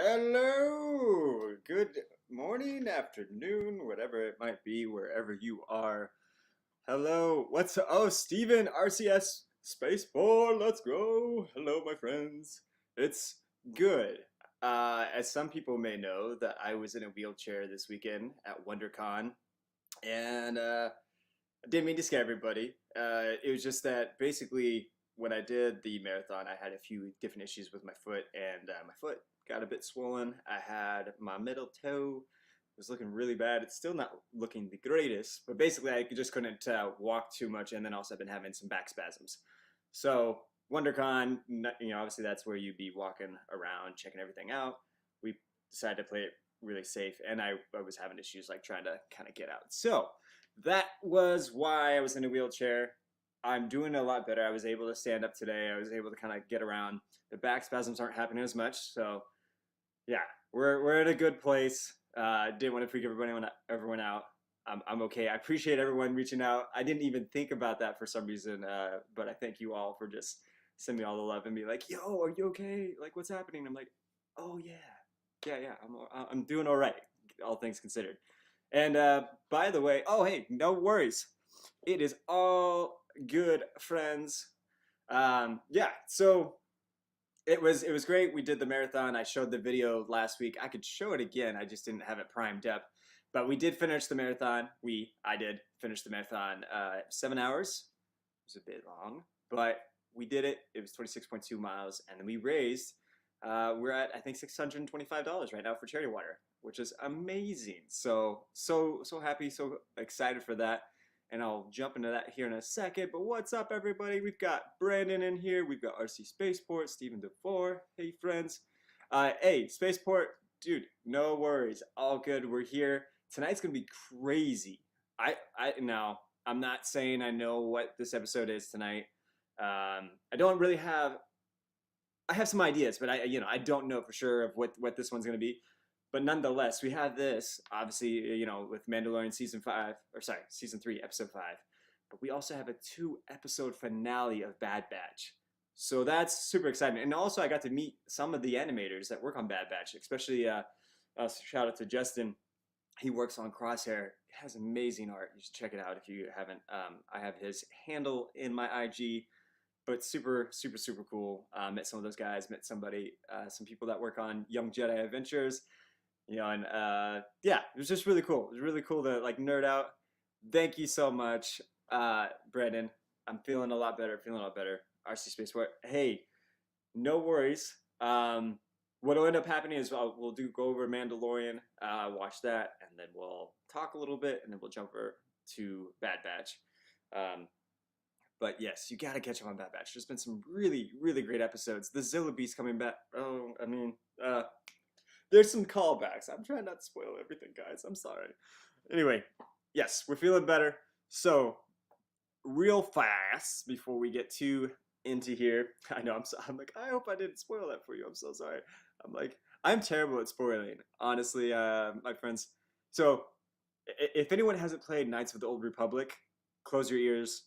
Hello, good morning, afternoon, whatever it might be, wherever you are. Hello, Steven, RCS Spaceport, let's go. Hello, my friends. It's good. As some people may know, that I was in a wheelchair this weekend at WonderCon, and I didn't mean to scare everybody. It was just that basically when I did the marathon, I had a few different issues with my foot, and my foot got a bit swollen. I had my middle toe was looking really bad. It's still not looking the greatest, but basically I just couldn't walk too much, and then also I've been having some back spasms. So WonderCon, obviously that's where you'd be walking around, checking everything out. We decided to play it really safe, and I was having issues like trying to kind of get out. So that was why I was in a wheelchair. I'm doing a lot better. I was able to stand up today. I was able to kind of get around. The back spasms aren't happening as much. So yeah, we're in a good place. Didn't want to freak everyone out. I'm okay. I appreciate everyone reaching out. I didn't even think about that for some reason, but I thank you all for just sending me all the love and be like, "Yo, are you okay? Like, what's happening?" I'm like, "Oh yeah. I'm doing all right, all things considered." And by the way, oh hey, no worries. It is all good, friends. Yeah, so it was great. We did the marathon. I showed the video last week. I could show it again. I just didn't have it primed up. But we did finish the marathon. I did finish the marathon. 7 hours. It was a bit long, but we did it. It was 26.2 miles, and then we raised. We're at I think $625 right now for charity water, which is amazing. So happy, so excited for that. And I'll jump into that here in a second. But what's up, everybody? We've got Brandon in here. We've got RC Spaceport, Stephen DeFore. Hey, friends. Hey, Spaceport, dude, no worries. All good. We're here. Tonight's going to be crazy. Now, I'm not saying I know what this episode is tonight. I don't really have. I have some ideas, but I don't know for sure of what this one's going to be. But nonetheless, we have this, obviously, with Mandalorian season 3, episode 5. But we also have a 2-episode finale of Bad Batch. So that's super exciting. And also, I got to meet some of the animators that work on Bad Batch, especially shout out to Justin. He works on Crosshair. He has amazing art. You should check it out if you haven't. I have his handle in my IG. But super, super, super cool. Met some of those guys. Met some people that work on Young Jedi Adventures. And yeah, it was just really cool. It was really cool to like nerd out. Thank you so much, Brandon. I'm feeling a lot better. RC Spaceport. Hey, no worries. What'll end up happening is we'll go over Mandalorian, watch that, and then we'll talk a little bit, and then we'll jump over to Bad Batch. But yes, you gotta catch up on Bad Batch. There's been some really, really great episodes. The Zilla Beast coming back. Oh, I mean, there's some callbacks. I'm trying not to spoil everything, guys. I'm sorry. Anyway, yes, we're feeling better. So, real fast before we get too into here, I know I'm like, I hope I didn't spoil that for you. I'm so sorry. I'm terrible at spoiling, honestly, my friends. So, if anyone hasn't played Knights of the Old Republic, close your ears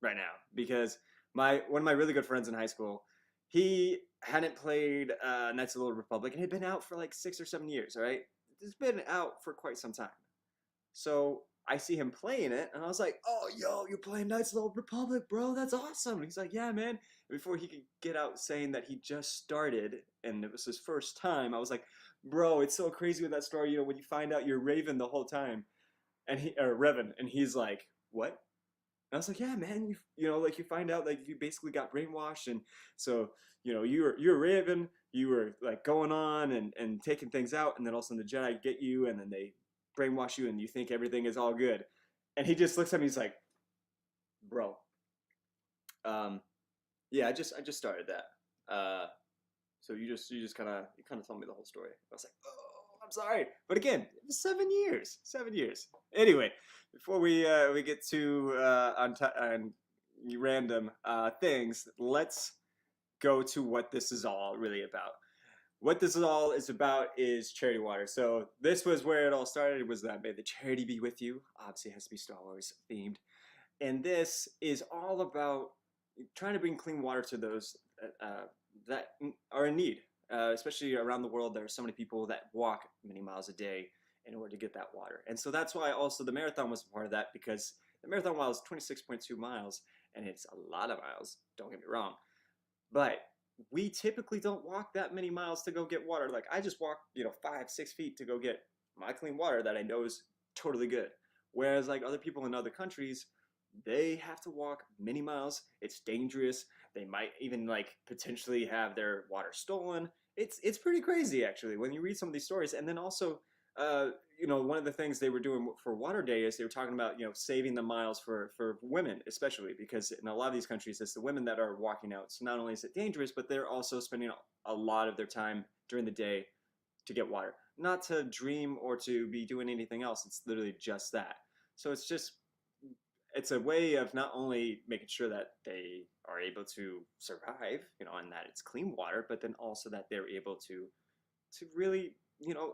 right now, because one of my really good friends in high school, he hadn't played Knights of the Old Republic, and it had been out for like 6 or 7 years. All right, it's been out for quite some time. So I see him playing it, and I was like, "Oh, yo, you're playing Knights of the Old Republic, bro? That's awesome!" And he's like, "Yeah, man." And before he could get out saying that he just started and it was his first time, I was like, "Bro, it's so crazy with that story. When you find out you're Raven the whole time, or Revan, and he's like, what?" And I was like, "Yeah, man, like you find out like you basically got brainwashed, and so you're Raven, you were like going on and taking things out, and then all of a sudden the Jedi get you, and then they brainwash you, and you think everything is all good." And he just looks at me, he's like, "Bro, yeah, I just started that. So you kind of told me the whole story." I was like, "Oh, I'm sorry," but again, it was 7 years, 7 years. Anyway, before we get to on random things, let's go to what this is all really about. What this is all is about is charity water. So this was where it all started. It was that "May the charity be with you." Obviously, it has to be Star Wars themed, and this is all about trying to bring clean water to those that are in need. especially around the world, there are so many people that walk many miles a day in order to get that water. And so that's why also the marathon was a part of that, because the marathon mile is 26.2 miles, and it's a lot of miles, don't get me wrong. But we typically don't walk that many miles to go get water. Like I just walk, 5, 6 feet to go get my clean water that I know is totally good. Whereas like other people in other countries, they have to walk many miles. It's dangerous. They might even like potentially have their water stolen. It's pretty crazy actually when you read some of these stories. And then also, one of the things they were doing for Water Day is they were talking about saving the miles for women, especially because in a lot of these countries it's the women that are walking out. So not only is it dangerous, but they're also spending a lot of their time during the day to get water, not to dream or to be doing anything else. It's literally just that. So it's a way of not only making sure that they are able to survive, and that it's clean water, but then also that they're able to really,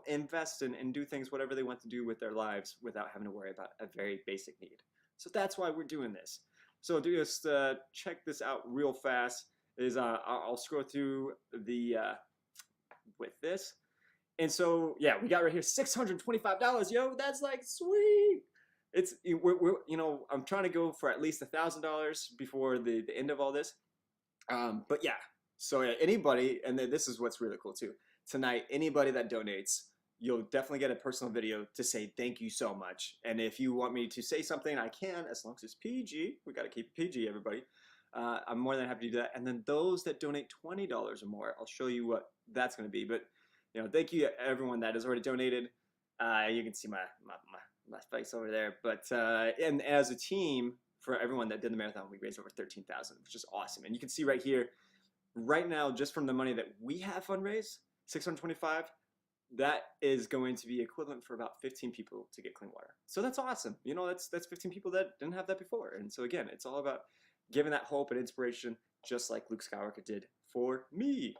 invest and do things, whatever they want to do with their lives without having to worry about a very basic need. So that's why we're doing this. So just check this out real fast. I'll scroll through the with this. And so, yeah, we got right here $625. Yo, that's like sweet. I'm trying to go for at least $1,000 before the end of all this. But yeah, so anybody, and then this is what's really cool too. Tonight, anybody that donates, you'll definitely get a personal video to say thank you so much. And if you want me to say something, I can, as long as it's PG. We got to keep it PG, everybody. I'm more than happy to do that. And then those that donate $20 or more, I'll show you what that's going to be. But thank you to everyone that has already donated. You can see my face over there. But and as a team, for everyone that did the marathon, we raised over $13,000, which is awesome. And you can see right here, right now, just from the money that we have fundraised, $625, that is going to be equivalent for about 15 people to get clean water. So that's awesome. That's 15 people that didn't have that before. And so again, it's all about giving that hope and inspiration, just like Luke Skywalker did for me.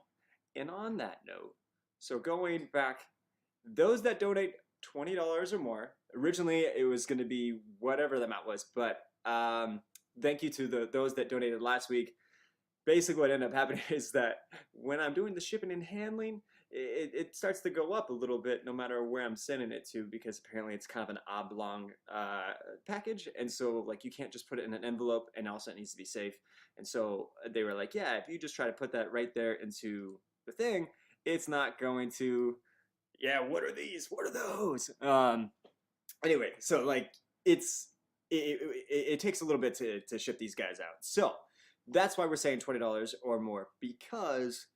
And on that note, so going back, those that donate $20 or more, originally it was going to be whatever the amount was, but thank you to those that donated last week. Basically what ended up happening is that when I'm doing the shipping and handling, it starts to go up a little bit no matter where I'm sending it to, because apparently it's kind of an oblong package, and so like you can't just put it in an envelope, and also it needs to be safe. And so they were like, yeah, if you just try to put that right there into the thing, it's not going to, yeah, what are these? What are those? Anyway, so like it takes a little bit to ship these guys out. So that's why we're saying $20 or more, because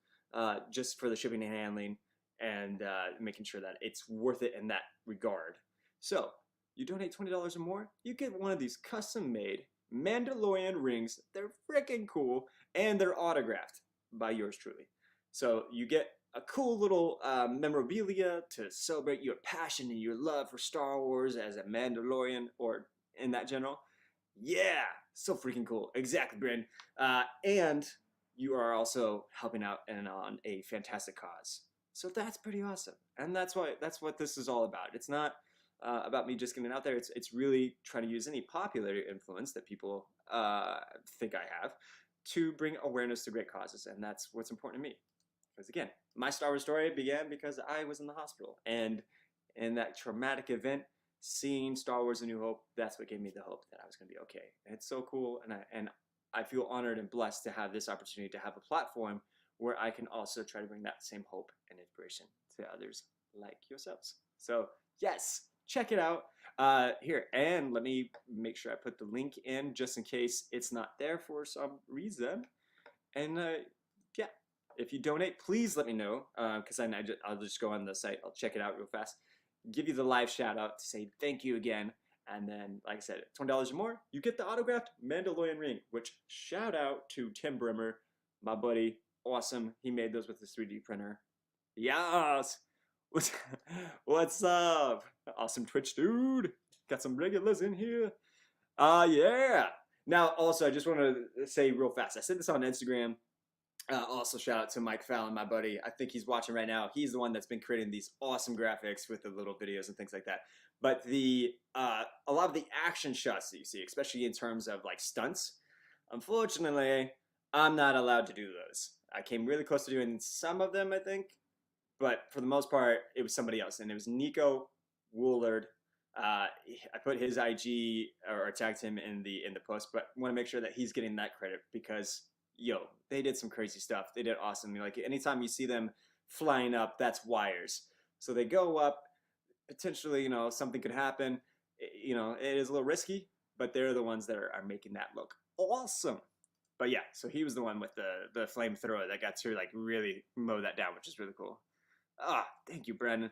just for the shipping and handling and making sure that it's worth it in that regard. So you donate $20 or more, you get one of these custom-made Mandalorian rings. They're freaking cool, and they're autographed by yours truly. So you get a cool little memorabilia to celebrate your passion and your love for Star Wars as a Mandalorian, or in that general. Yeah, so freaking cool. Exactly, Bryn. And you are also helping out and on a fantastic cause. So that's pretty awesome. And that's what this is all about. It's not about me just getting out there. It's really trying to use any popular influence that people think I have to bring awareness to great causes. And that's what's important to me. Because again, my Star Wars story began because I was in the hospital. And in that traumatic event, seeing Star Wars: A New Hope, that's what gave me the hope that I was going to be okay. And it's so cool, and I feel honored and blessed to have this opportunity to have a platform where I can also try to bring that same hope and inspiration to others like yourselves. So yes, check it out here, and let me make sure I put the link in just in case it's not there for some reason. And yeah, if you donate, please let me know, because I'll just go on the site, I'll check it out real fast, give you the live shout out to say thank you again. And then, like I said, $20 or more, you get the autographed Mandalorian ring, which shout out to Tim Brimmer, my buddy. Awesome. He made those with his 3D printer. Yes. What's up? Awesome Twitch dude. Got some regulars in here. Yeah. Now, also, I just want to say real fast, I said this on Instagram. Also, shout out to Mike Fallon, my buddy. I think he's watching right now. He's the one that's been creating these awesome graphics with the little videos and things like that. But a lot of the action shots that you see, especially in terms of like stunts, unfortunately, I'm not allowed to do those. I came really close to doing some of them, I think, but for the most part, it was somebody else, and it was Nico Woolard. I put his IG or tagged him in the post, but want to make sure that he's getting that credit because they did some crazy stuff. They did awesome. Like anytime you see them flying up, that's wires. So they go up. Potentially, something could happen. It is a little risky, but they're the ones that are making that look awesome. But yeah, so he was the one with the flamethrower that got to like really mow that down, which is really cool. Thank you, Brandon.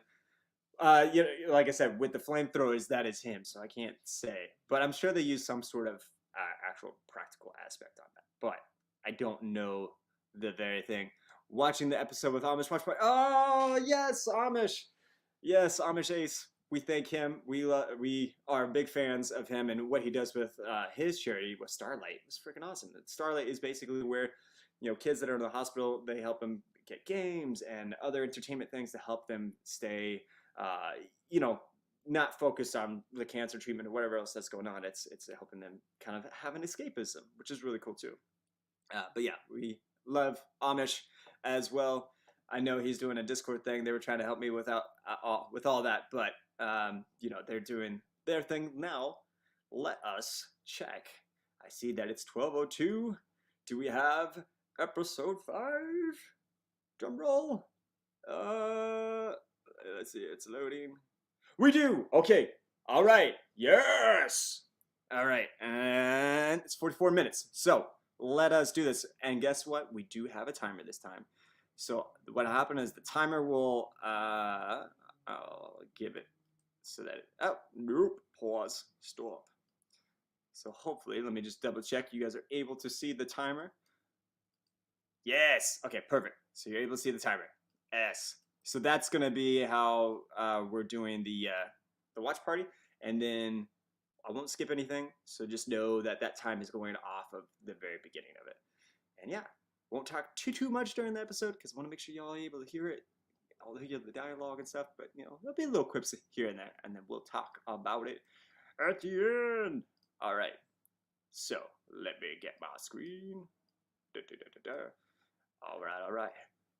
Like I said, with the flamethrowers, that is him, so I can't say. But I'm sure they use some sort of actual practical aspect on that. But I don't know the very thing. Watching the episode with Amish Watch Party. Oh, yes, Amish. Yes, Amish Ace. We thank him. We are big fans of him and what he does with his charity with Starlight. It's freaking awesome. Starlight is basically where kids that are in the hospital, they help them get games and other entertainment things to help them stay not focused on the cancer treatment or whatever else that's going on. It's helping them kind of have an escapism, which is really cool too. But yeah, we love Amish as well. I know he's doing a Discord thing. They were trying to help me with all that, but they're doing their thing now. Let us check. I see that it's 12:02. Do we have episode 5? Drum roll. Let's see. It's loading. We do. Okay. All right. Yes. All right. And it's 44 minutes. So let us do this. And guess what? We do have a timer this time. So what happened is the timer will, I'll give it so that, nope, pause, stop. So hopefully, let me just double check. You guys are able to see the timer. Yes. Okay, perfect. So you're able to see the timer. Yes. So that's going to be how we're doing the watch party. And then I won't skip anything. So just know that that time is going off of the very beginning of it. And yeah. Won't talk too much during the episode because I want to make sure y'all are able to hear it, all hear the dialogue and stuff. But there'll be little quips here and there, and then we'll talk about it at the end. All right. So let me get my screen. All right.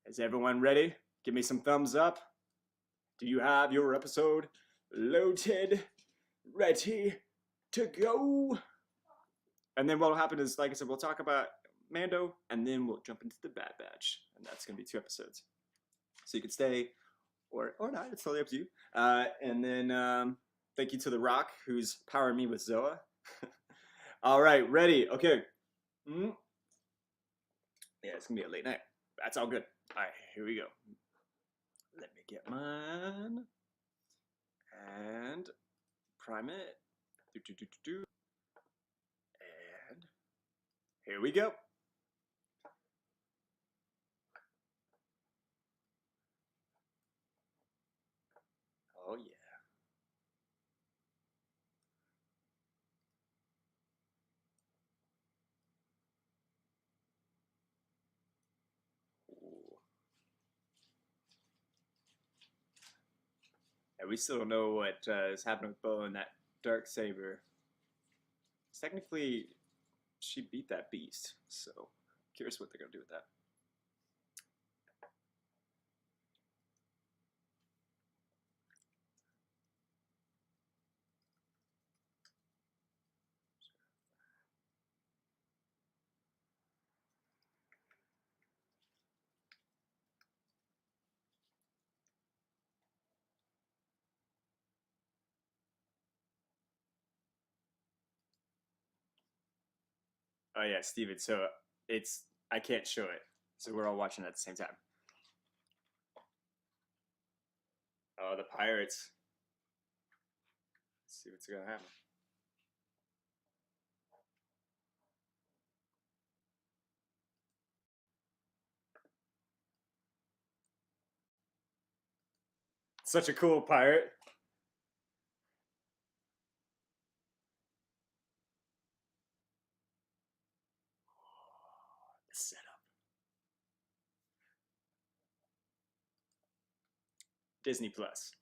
Is everyone ready? Give me some thumbs up. Do you have your episode loaded, ready to go? And then what'll happen is, like I said, we'll talk about Mando, and then we'll jump into the Bad Batch, and that's going to be 2 episodes. So you can stay or not, it's totally up to you. And then thank you to The Rock, who's powering me with Zoa. All right, ready? Okay. Yeah, it's going to be a late night. That's all good. All right, here we go. Let me get mine. And prime it. And here we go. Oh, yeah. Ooh. And we still don't know what is happening with Bo and that dark saber. Technically, she beat that beast, so curious what they're gonna do with that. Oh yeah, Steven. So I can't show it, so we're all watching at the same time. Oh, the pirates. Let's see what's gonna happen. Such a cool pirate. The setup. Disney Plus.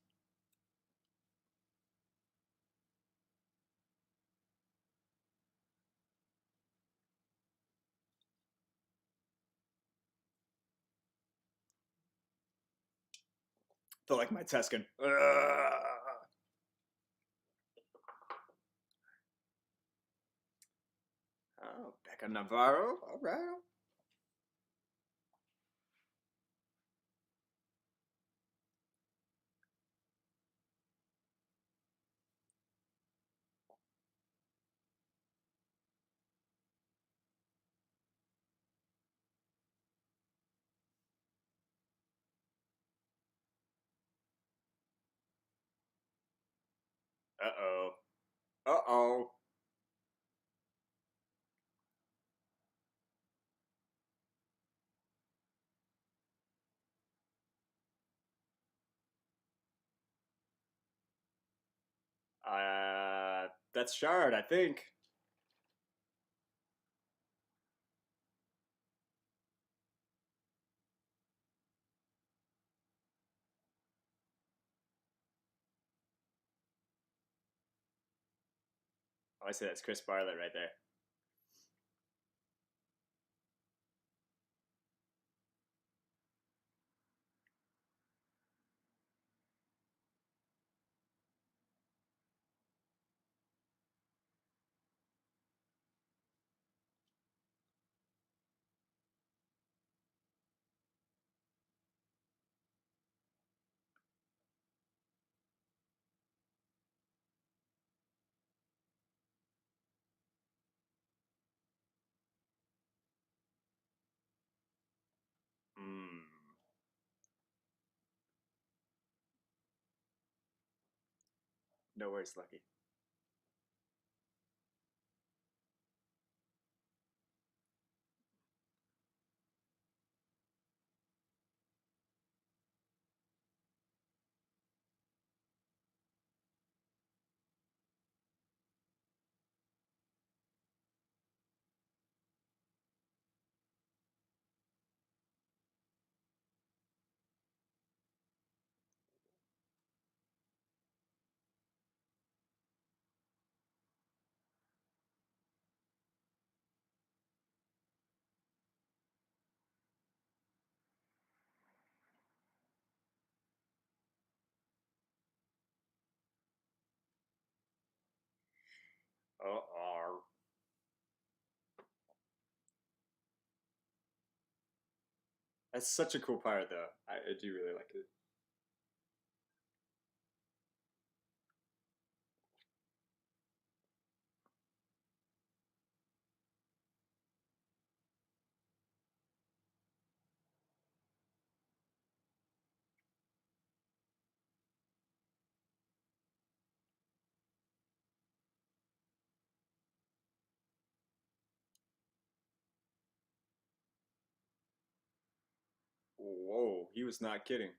Felt like my Tuscan. Oh, Becca Navarro. All right. Uh oh. Uh oh. That's Shard, I think. Oh, I say that's Chris Barlett right there. Hmm. No worries, Lucky. Oh. That's such a cool part, though. I do really like it. Whoa, he was not kidding.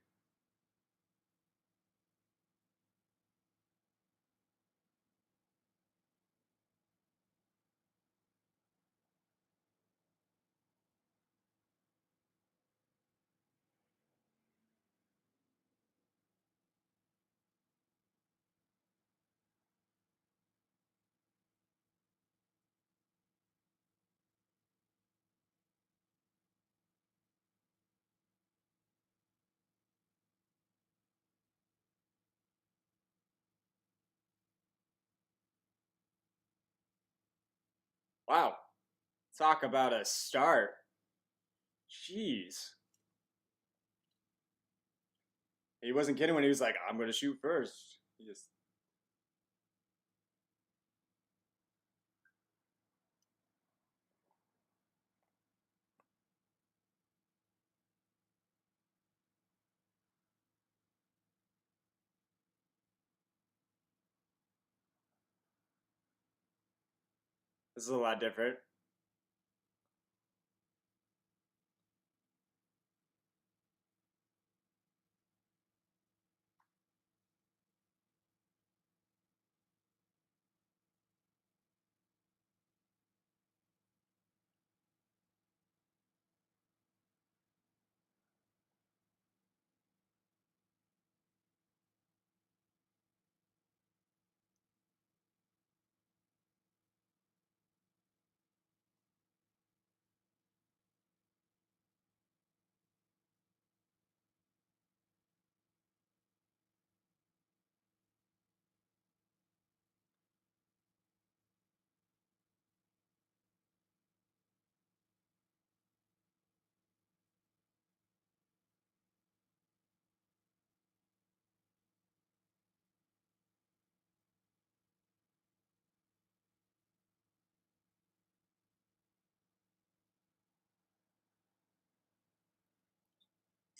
Wow. Talk about a start. Jeez. He wasn't kidding when he was like, I'm going to shoot first. He just. This is a lot different.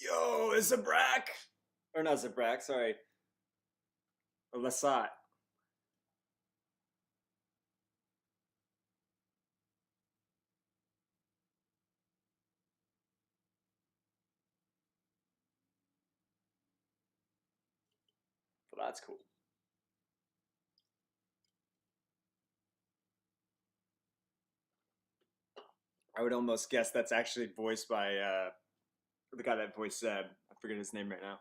Yo, it's a Brack! Or not Zabrak, sorry. A Lasat. Well, that's cool. I would almost guess that's actually voiced by the guy that voiced Zeb. I forget his name right now.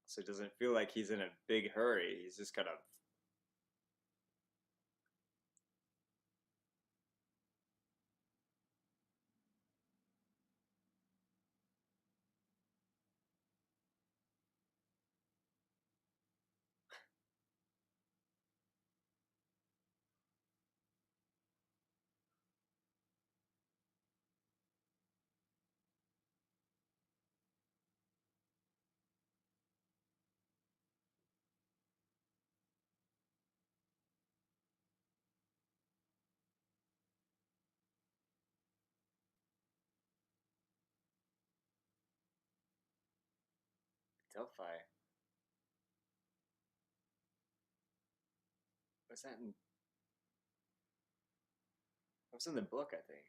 So it doesn't feel like he's in a big hurry. He's just kind of. Delphi. What's that in? What's in the book, I think.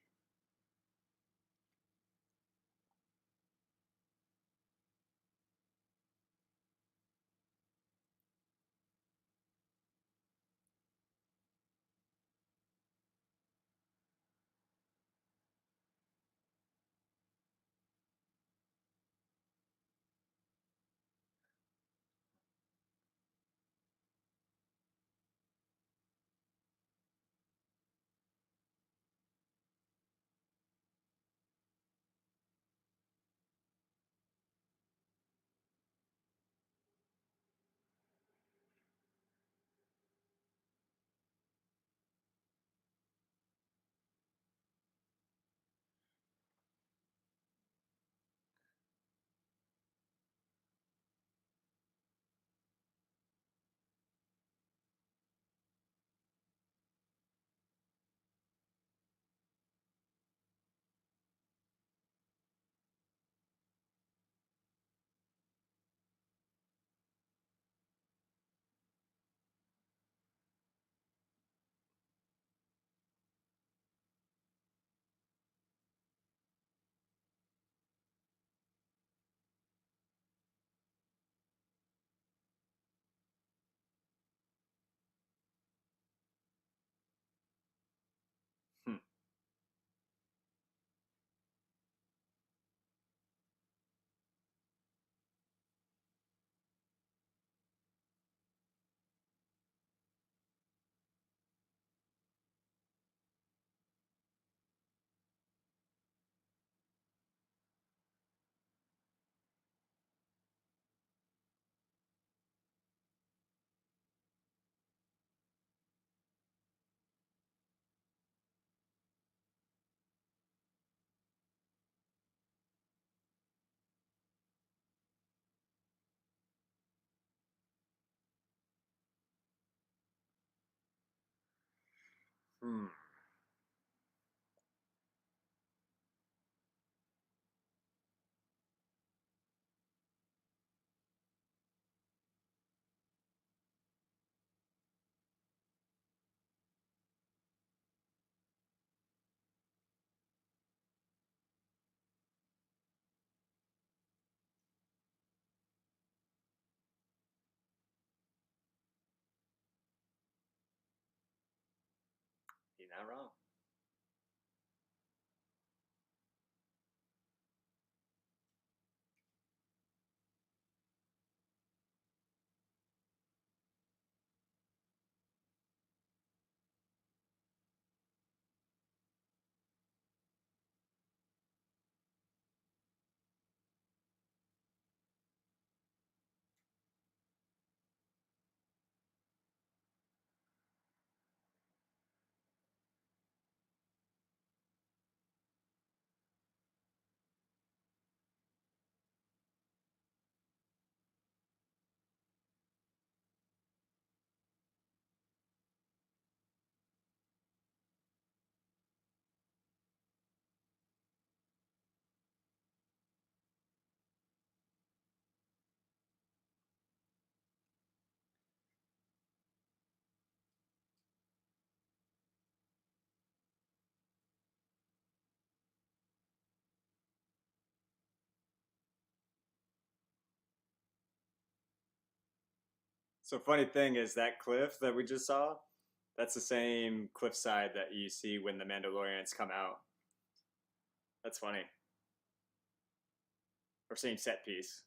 Hmm. Hmm. You're not wrong. So funny thing is that cliff that we just saw, that's the same cliffside that you see when the Mandalorians come out. That's funny. Or same set piece.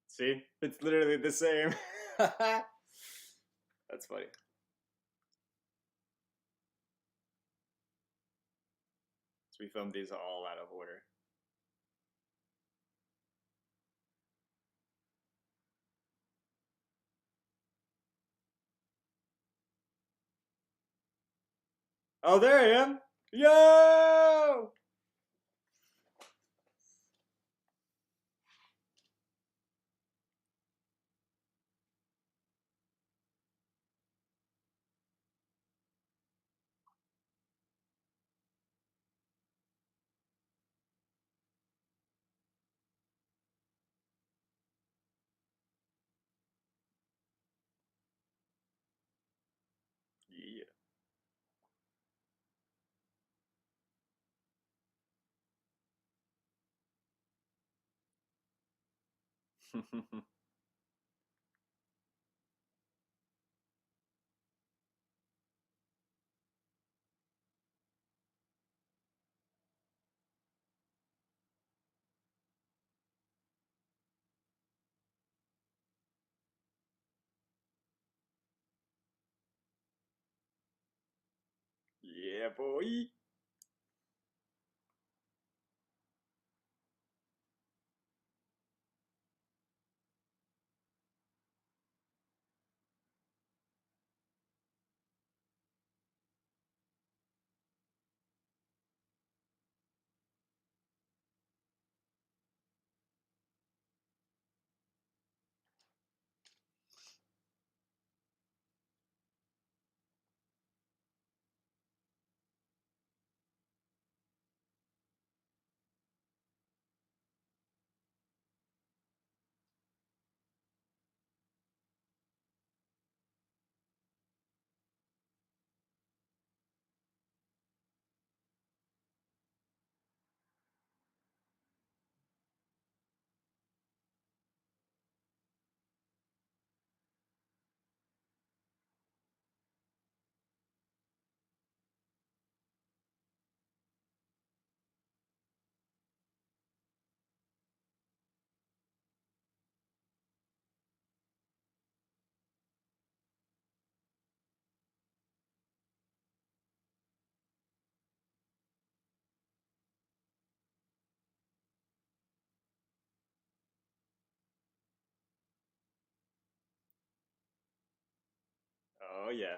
See? It's literally the same. That's funny. So we filmed these all out of order. Oh, there I am. Yo! Yeah. Yeah, boy. Oh, yeah.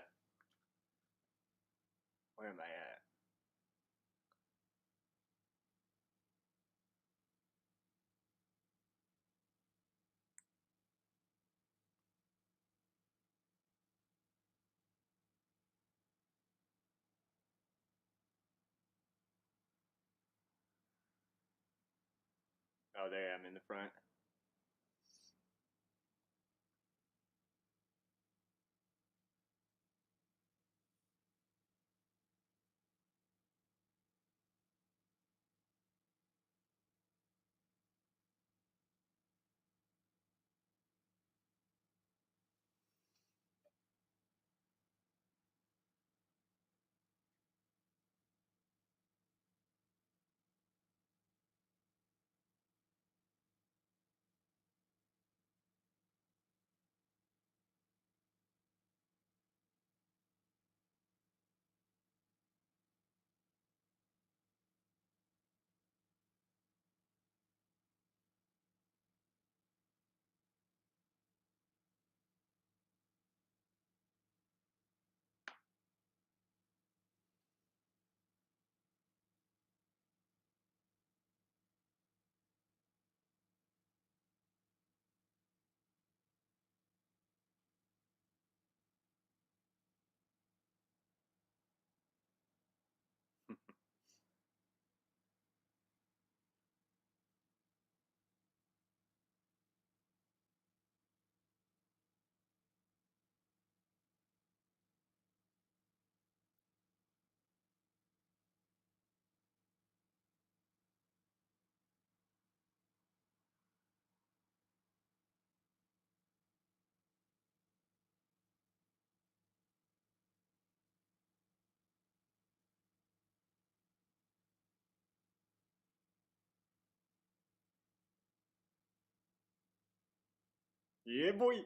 Where am I at? Oh, there I am in the front. Yeah, boy.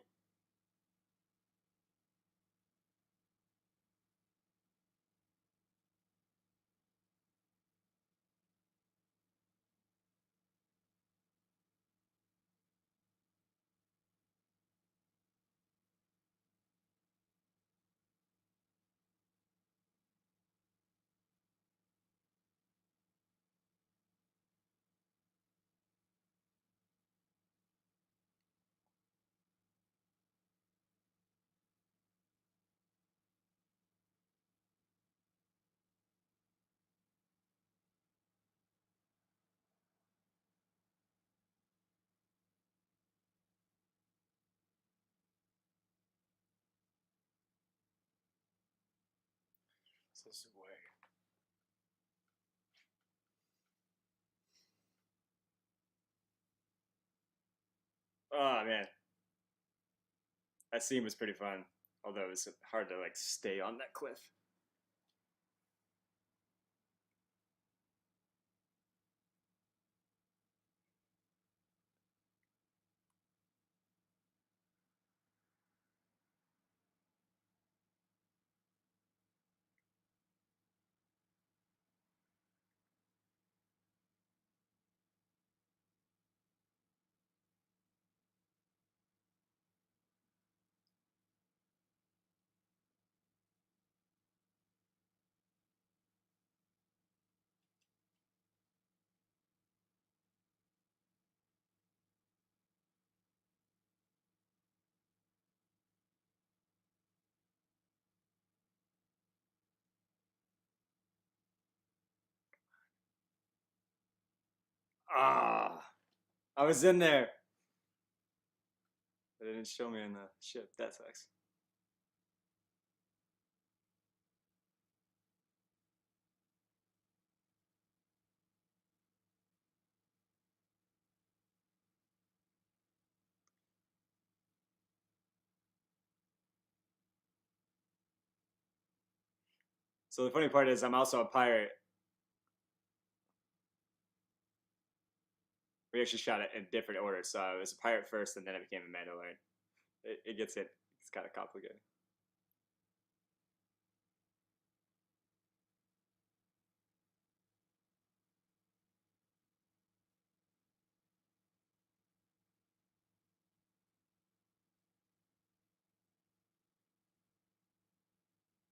This way. Oh man, that scene was pretty fun. Although it was hard to like stay on that cliff. Ah, I was in there. But it didn't show me in the ship. That sucks. So the funny part is, I'm also a pirate. We actually shot it in different orders. So I was a pirate first, and then I became a Mandalorian. It gets it. It's kind of complicated.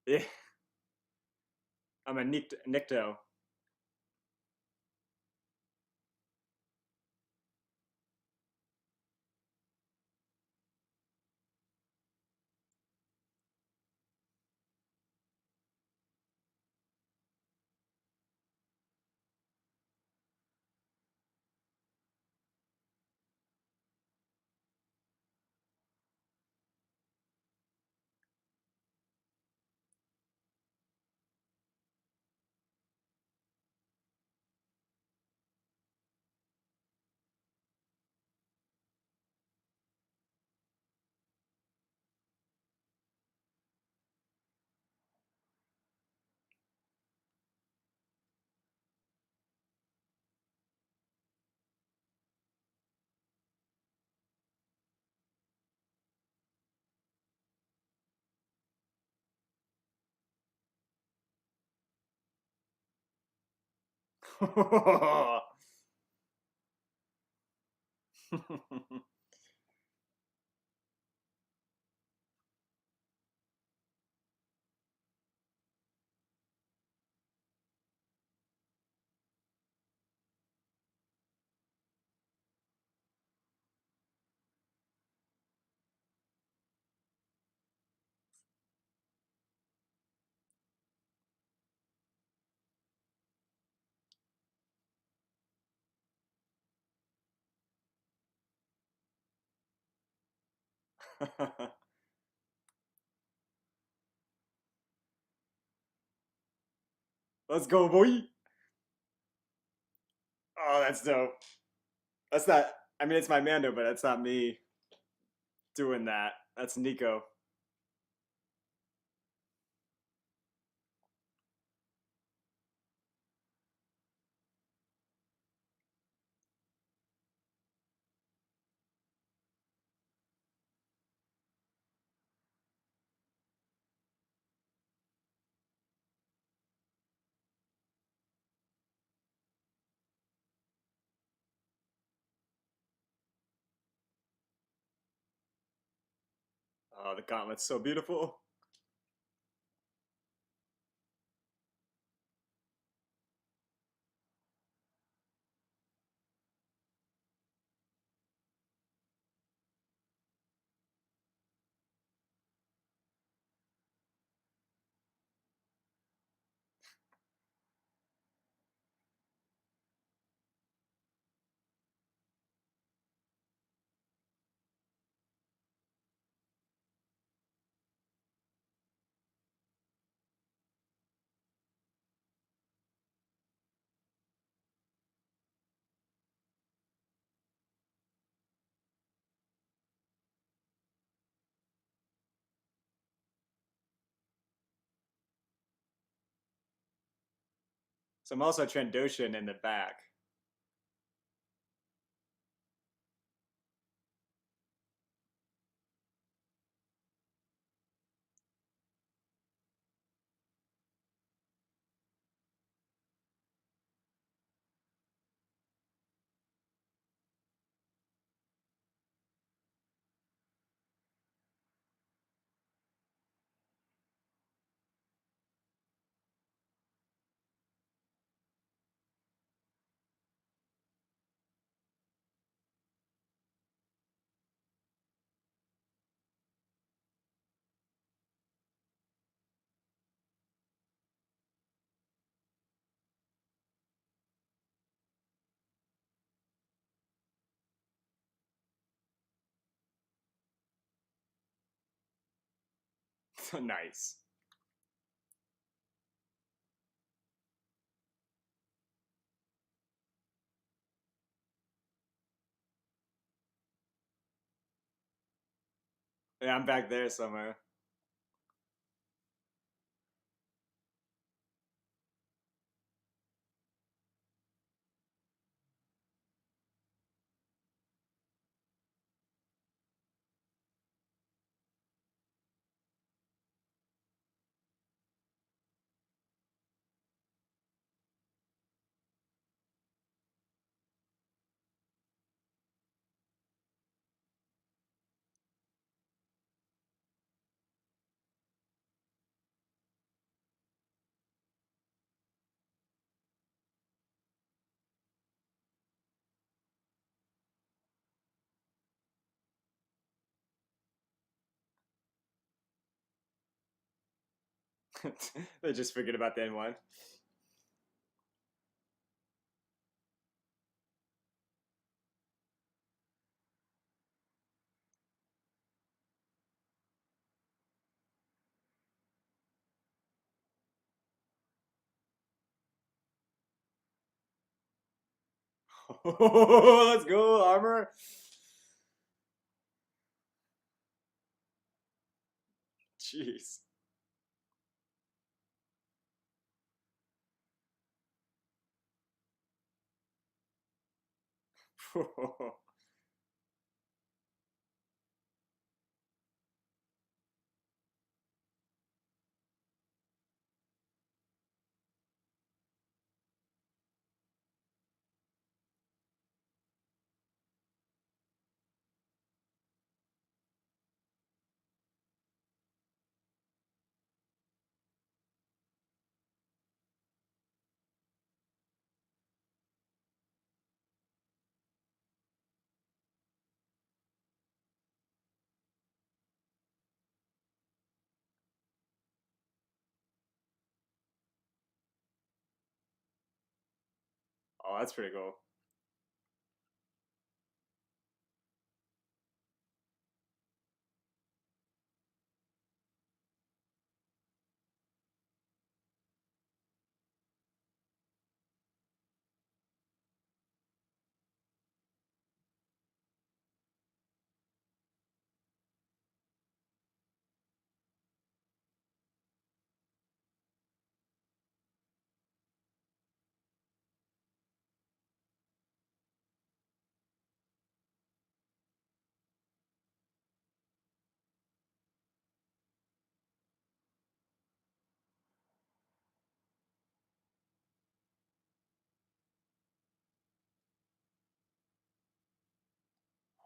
Yeah, I'm a Nikto. Let's go, boy. Oh, that's dope. That's not. I mean, it's my Mando, but that's not me doing that. That's Nico. Oh, the gauntlet's so beautiful. So I'm also Trandoshan in the back. Nice. Yeah, I'm back there somewhere. They just forget about the N1. Let's go, armor. Jeez. Oh, that's pretty cool.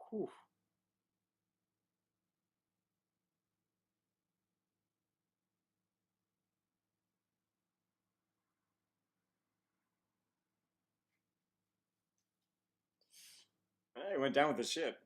Whew. It went down with the ship.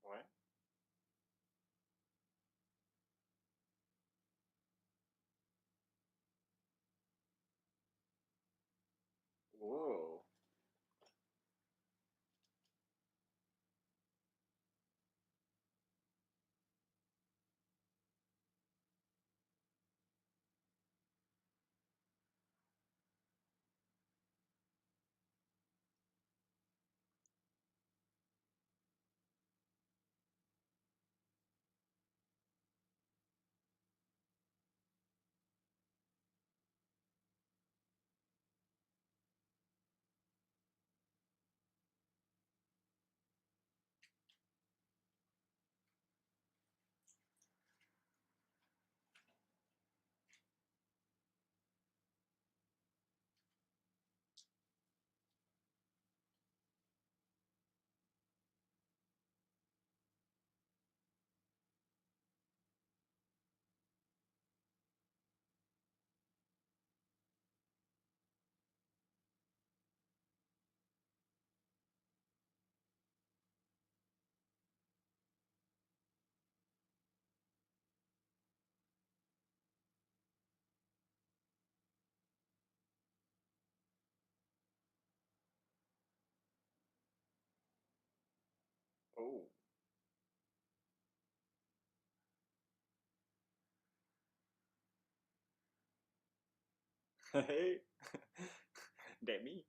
What? Whoa. Oh. Hey. That me.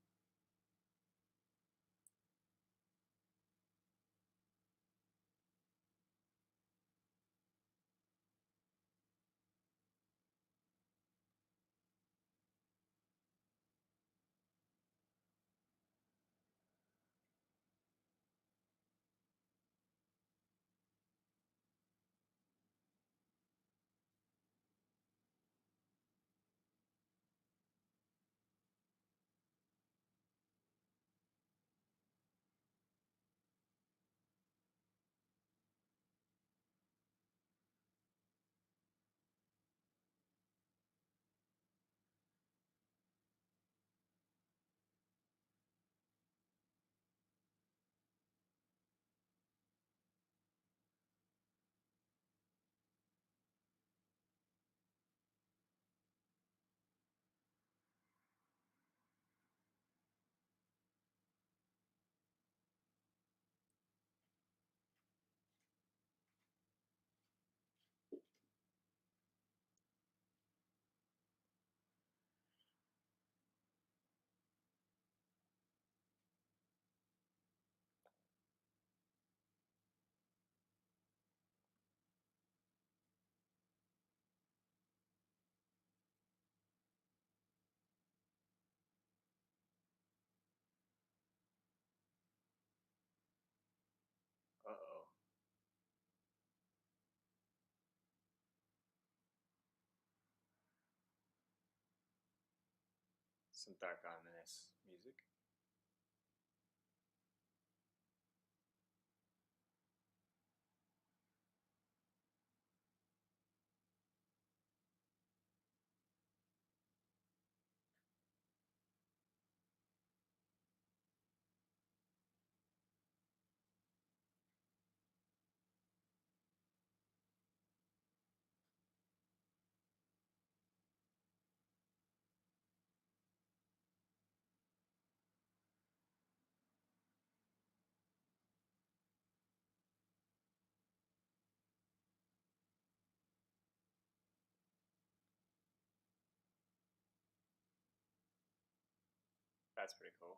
Some dark ominous music. That's pretty cool.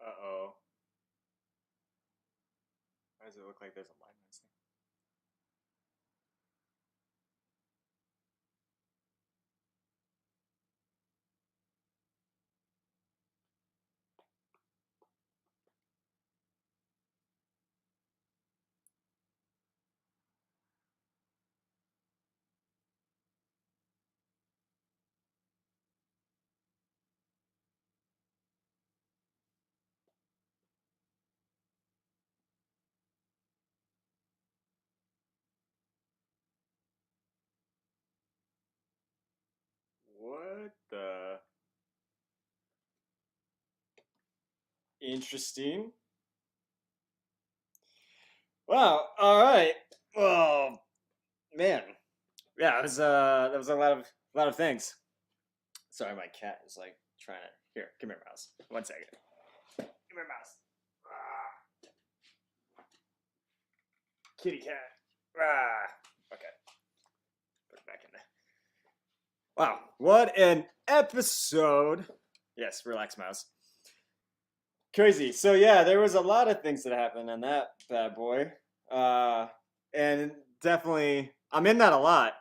Uh-oh. Why does it look like there's a line missing? What the? Interesting. Wow. All right. Oh man. Yeah, that was a lot of things. Sorry, my cat is like trying to. Here, come here, mouse. 1 second. Come here, mouse. Ah, kitty cat. Ah. Okay. Put it back in there. Wow, what an episode! Yes, relax, mouse. Crazy. So yeah, there was a lot of things that happened in that bad boy, uh, and definitely I'm in that a lot.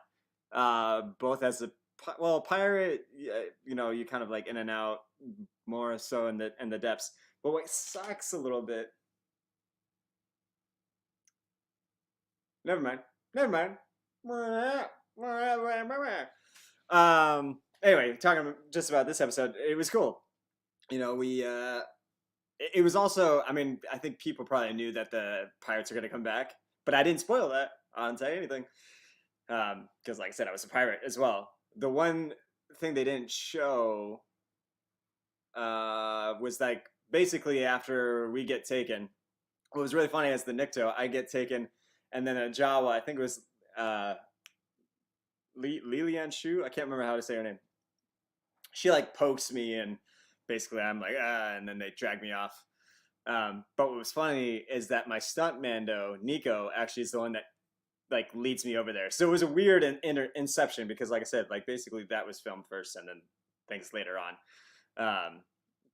Both as a pirate, you know, you kind of like in and out more so in the depths. But what sucks a little bit. Never mind. Never mind. Anyway, talking just about this episode, it was cool. You know, it was also, I mean, I think people probably knew that the pirates are going to come back, but I didn't spoil that. I didn't say anything. Because, like I said, I was a pirate as well. The one thing they didn't show was like basically after we get taken. What was really funny is the Nikto, I get taken, and then a Jawa, I think it was uh, Lilian Shu, I can't remember how to say her name. She like pokes me, and basically I'm like, and then they drag me off. But what was funny is that my stunt Mando, Nico, actually is the one that like leads me over there. So it was a weird inception because, like I said, like basically that was filmed first, and then things later on.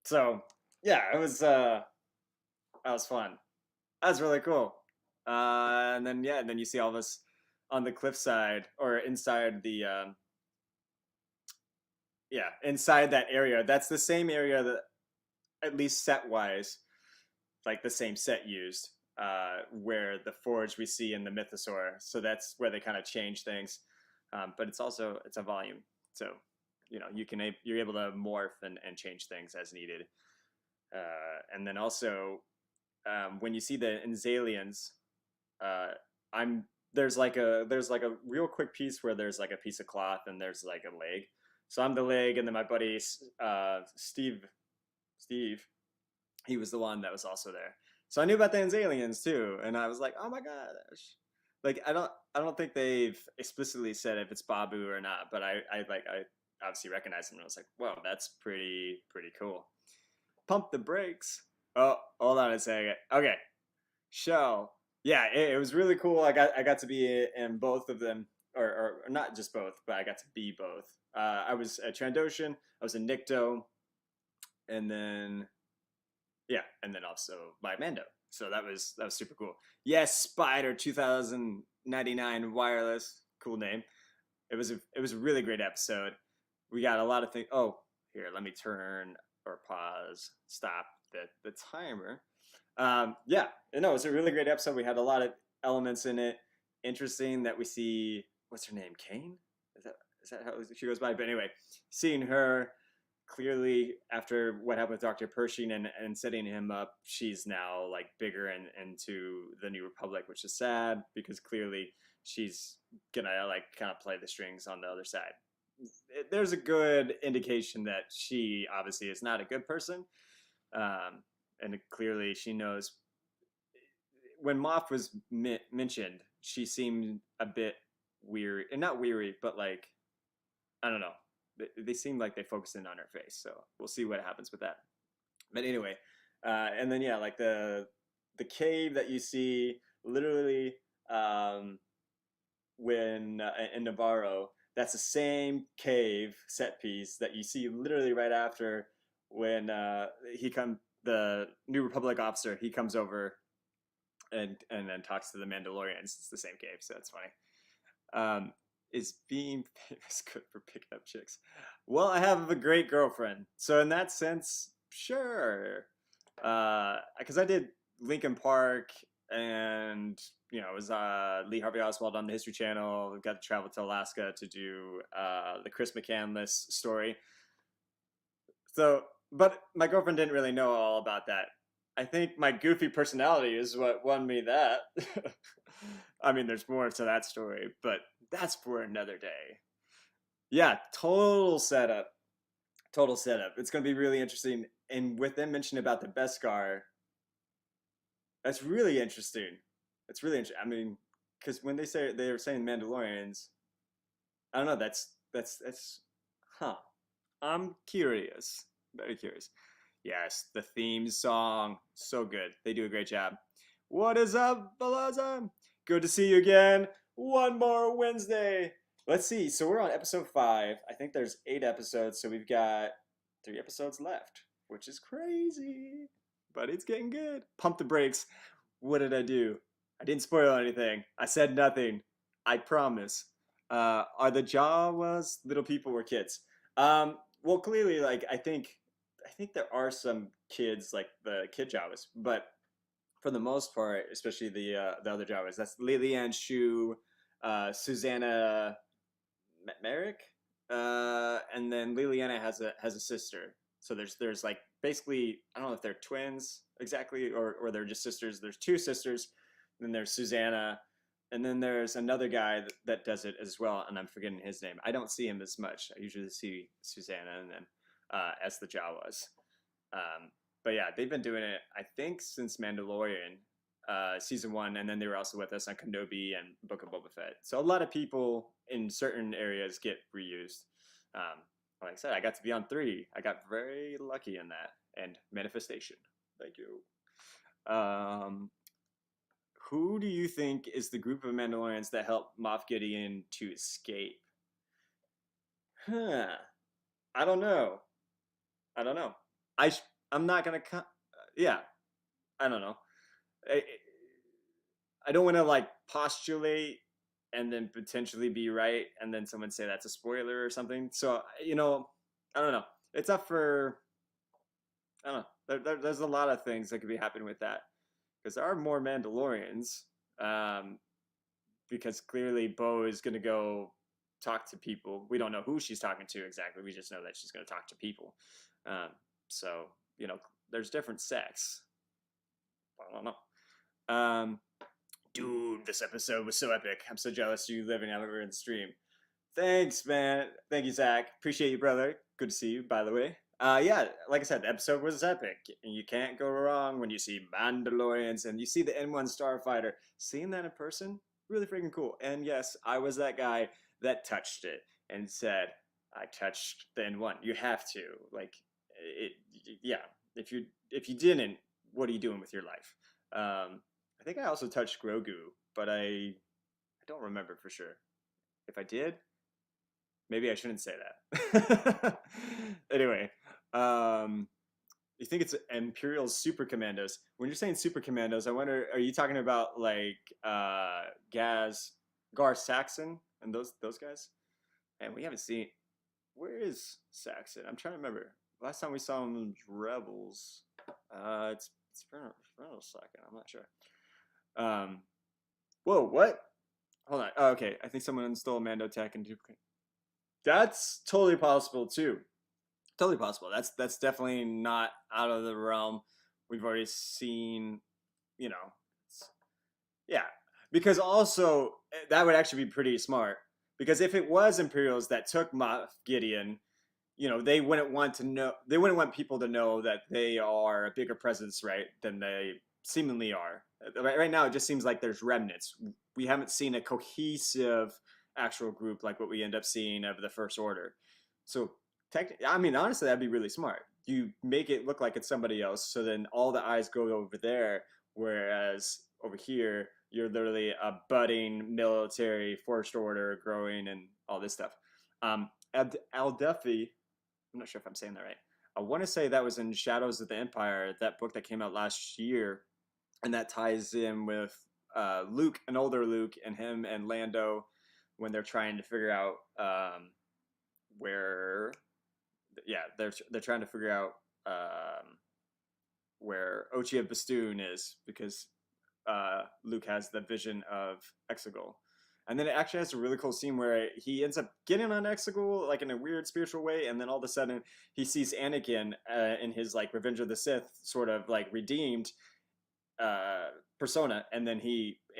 So yeah, it was that was fun. That was really cool. And then yeah, and then you see all this on the cliffside or inside the yeah, inside that area. That's the same area that, at least set wise, like the same set used, where the forge we see in the mythosaur. So that's where they kind of change things. But it's also it's a volume, so you know you're able to morph and change things as needed. And then also when you see the Inzalians, uh, I'm there's like a real quick piece where there's like a piece of cloth and there's like a leg. So I'm the leg, and then my buddy Steve, he was the one that was also there. So I knew about the aliens too, and I was like, oh my gosh, like I don't think they've explicitly said if it's Babu or not, but I obviously recognized him and I was like, whoa, that's pretty cool. Pump the brakes. Oh, hold on a second. Okay, show. Yeah, it was really cool. I got to be in both of them, or not just both, but I got to be both. I was a Trandoshan, I was a Nikto, and then yeah, and then also by Mando. So that was super cool. Yes, Spider 2099 wireless, cool name. It was a really great episode. We got a lot of things. Oh, here, let me turn or pause, stop the timer. Yeah, no, it was a really great episode. We had a lot of elements in it. Interesting that we see what's her name, Kane. Is that how she goes by? But anyway, seeing her clearly after what happened with Dr. Pershing and setting him up, she's now like bigger and into the New Republic, which is sad because clearly she's gonna like kind of play the strings on the other side. There's a good indication that she obviously is not a good person, and clearly she knows. When Moff was mentioned, she seemed a bit weary, and not weary, but like I don't know. They seem like they focused in on her face, so we'll see what happens with that. But anyway, and then yeah, like the cave that you see, literally, when in Navarro, that's the same cave set piece that you see literally right after when the New Republic officer, he comes over and then talks to the Mandalorians. It's the same cave, so that's funny. Is being famous good for picking up chicks? Well, I have a great girlfriend, so in that sense, sure. Because I did Lincoln Park, and it was Lee Harvey Oswald on the History Channel. We got to travel to Alaska to do the Chris McCandless story. So, but my girlfriend didn't really know all about that. I think my goofy personality is what won me that. I mean, there's more to that story, but that's for another day. Yeah, total setup. Total setup. It's going to be really interesting. And with them mentioning about the Beskar, that's really interesting. It's really interesting. I mean, because when they're saying Mandalorians, I don't know. That's huh. I'm curious. Very curious. Yes, the theme song, so good. They do a great job. What is up, Balaza? Good to see you again. One more Wednesday. Let's see. So we're on episode 5. I think there's 8 episodes, so we've got 3 episodes left, which is crazy. But it's getting good. Pump the brakes. What did I do? I didn't spoil anything. I said nothing. I promise. Are the Jawas little people or kids? Well, clearly, like I think there are some kids like the kid Jawas, but for the most part, especially the other Jawas, that's Lilian Shu, Susanna Merrick, and then Liliana has a sister. So there's like basically I don't know if they're twins exactly or they're just sisters. There's 2 sisters. Then there's Susanna, and then there's another guy that does it as well, and I'm forgetting his name. I don't see him as much. I usually see Susanna and then as the Jawas. But yeah, they've been doing it, I think, since Mandalorian season 1, and then they were also with us on Kenobi and Book of Boba Fett. So a lot of people in certain areas get reused. Like I said, I got to be on 3. I got very lucky in that. And manifestation. Thank you. Who do you think is the group of Mandalorians that helped Moff Gideon to escape? Huh. I don't know. I'm not gonna. Yeah, I don't know. I don't want to like postulate and then potentially be right, and then someone say that's a spoiler or something. So I don't know. It's up for. I don't know. There's a lot of things that could be happening with that because there are more Mandalorians. Because clearly Bo is gonna go talk to people. We don't know who she's talking to exactly. We just know that she's gonna talk to people. So there's different sects. I don't know. Dude, this episode was so epic. I'm so jealous you living out over in the stream. Thanks, man. Thank you, Zach. Appreciate you, brother. Good to see you, by the way. Yeah, like I said, the episode was epic. And you can't go wrong when you see Mandalorians and you see the N1 Starfighter. Seeing that in person, really freaking cool. And yes, I was that guy that touched it and said, "I touched the N1. You have to." Like it, yeah. If you didn't, what are you doing with your life? I think I also touched Grogu, but I don't remember for sure. If I did, maybe I shouldn't say that. Anyway, um, you think it's Imperial's Super Commandos? When you're saying Super Commandos, I wonder, are you talking about like Gaz, Gar Saxon, and those guys? And we haven't seen. Where is Saxon? I'm trying to remember. Last time we saw him was Rebels. It's been a second. I'm not sure. Um, whoa, what? Hold on. Oh, okay, I think someone stole Mando tech and duplicate. That's totally possible too. Totally possible. That's definitely not out of the realm. We've already seen, you know, yeah. Because also that would actually be pretty smart. Because if it was Imperials that took Moff Gideon, they wouldn't want to know. They wouldn't want people to know that they are a bigger presence, right, than they seemingly are. Right now, it just seems like there's remnants. We haven't seen a cohesive actual group like what we end up seeing of the First Order. So, I mean, honestly, that'd be really smart. You make it look like it's somebody else, so then all the eyes go over there, whereas over here, you're literally a budding military First Order growing and all this stuff. Al Duffy, I'm not sure if I'm saying that right. I want to say that was in Shadows of the Empire, that book that came out last year, and that ties in with Luke, an older Luke, and him and Lando when they're trying to figure out where, yeah, they're trying to figure out where Ochia Bastoon is because Luke has the vision of Exegol. And then it actually has a really cool scene where he ends up getting on Exegol like in a weird spiritual way, and then all of a sudden he sees Anakin in his like Revenge of the Sith sort of like redeemed persona, and then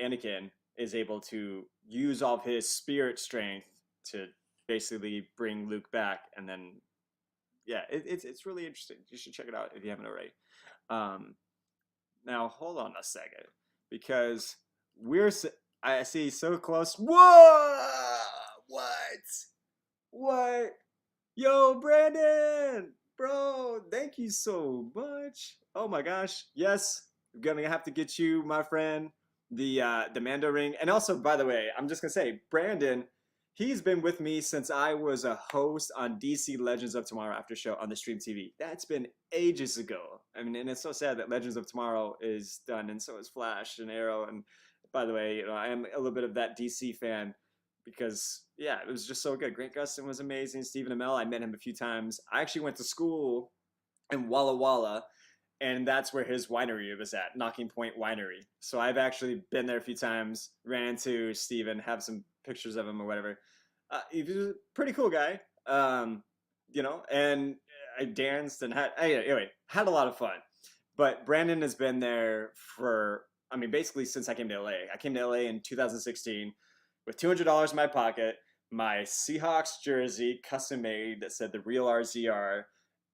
Anakin is able to use all of his spirit strength to basically bring Luke back, and then yeah, it's really interesting. You should check it out if you haven't already. Um, Now hold on a second, because we're I see so close. Whoa! What? What? Yo, Brandon, bro, thank you so much. Oh my gosh, yes, I'm gonna have to get you, my friend, the Mando ring. And also, by the way, I'm just gonna say, Brandon, he's been with me since I was a host on DC Legends of Tomorrow After Show on the Stream TV. That's been ages ago. I mean, and it's so sad that Legends of Tomorrow is done, and so is Flash and Arrow. And by the way, I am a little bit of that DC fan because yeah, it was just so good. Grant Gustin was amazing. Stephen Amell, I met him a few times. I actually went to school in Walla Walla, and that's where his winery was at, Knocking Point Winery. So I've actually been there a few times. Ran into Stephen, have some pictures of him or whatever. He was a pretty cool guy, and I danced and anyway, had a lot of fun. But Brandon has been there for, I mean, basically since I came to LA. I came to LA in 2016 with $200 in my pocket, my Seahawks jersey, custom made, that said the real RZR,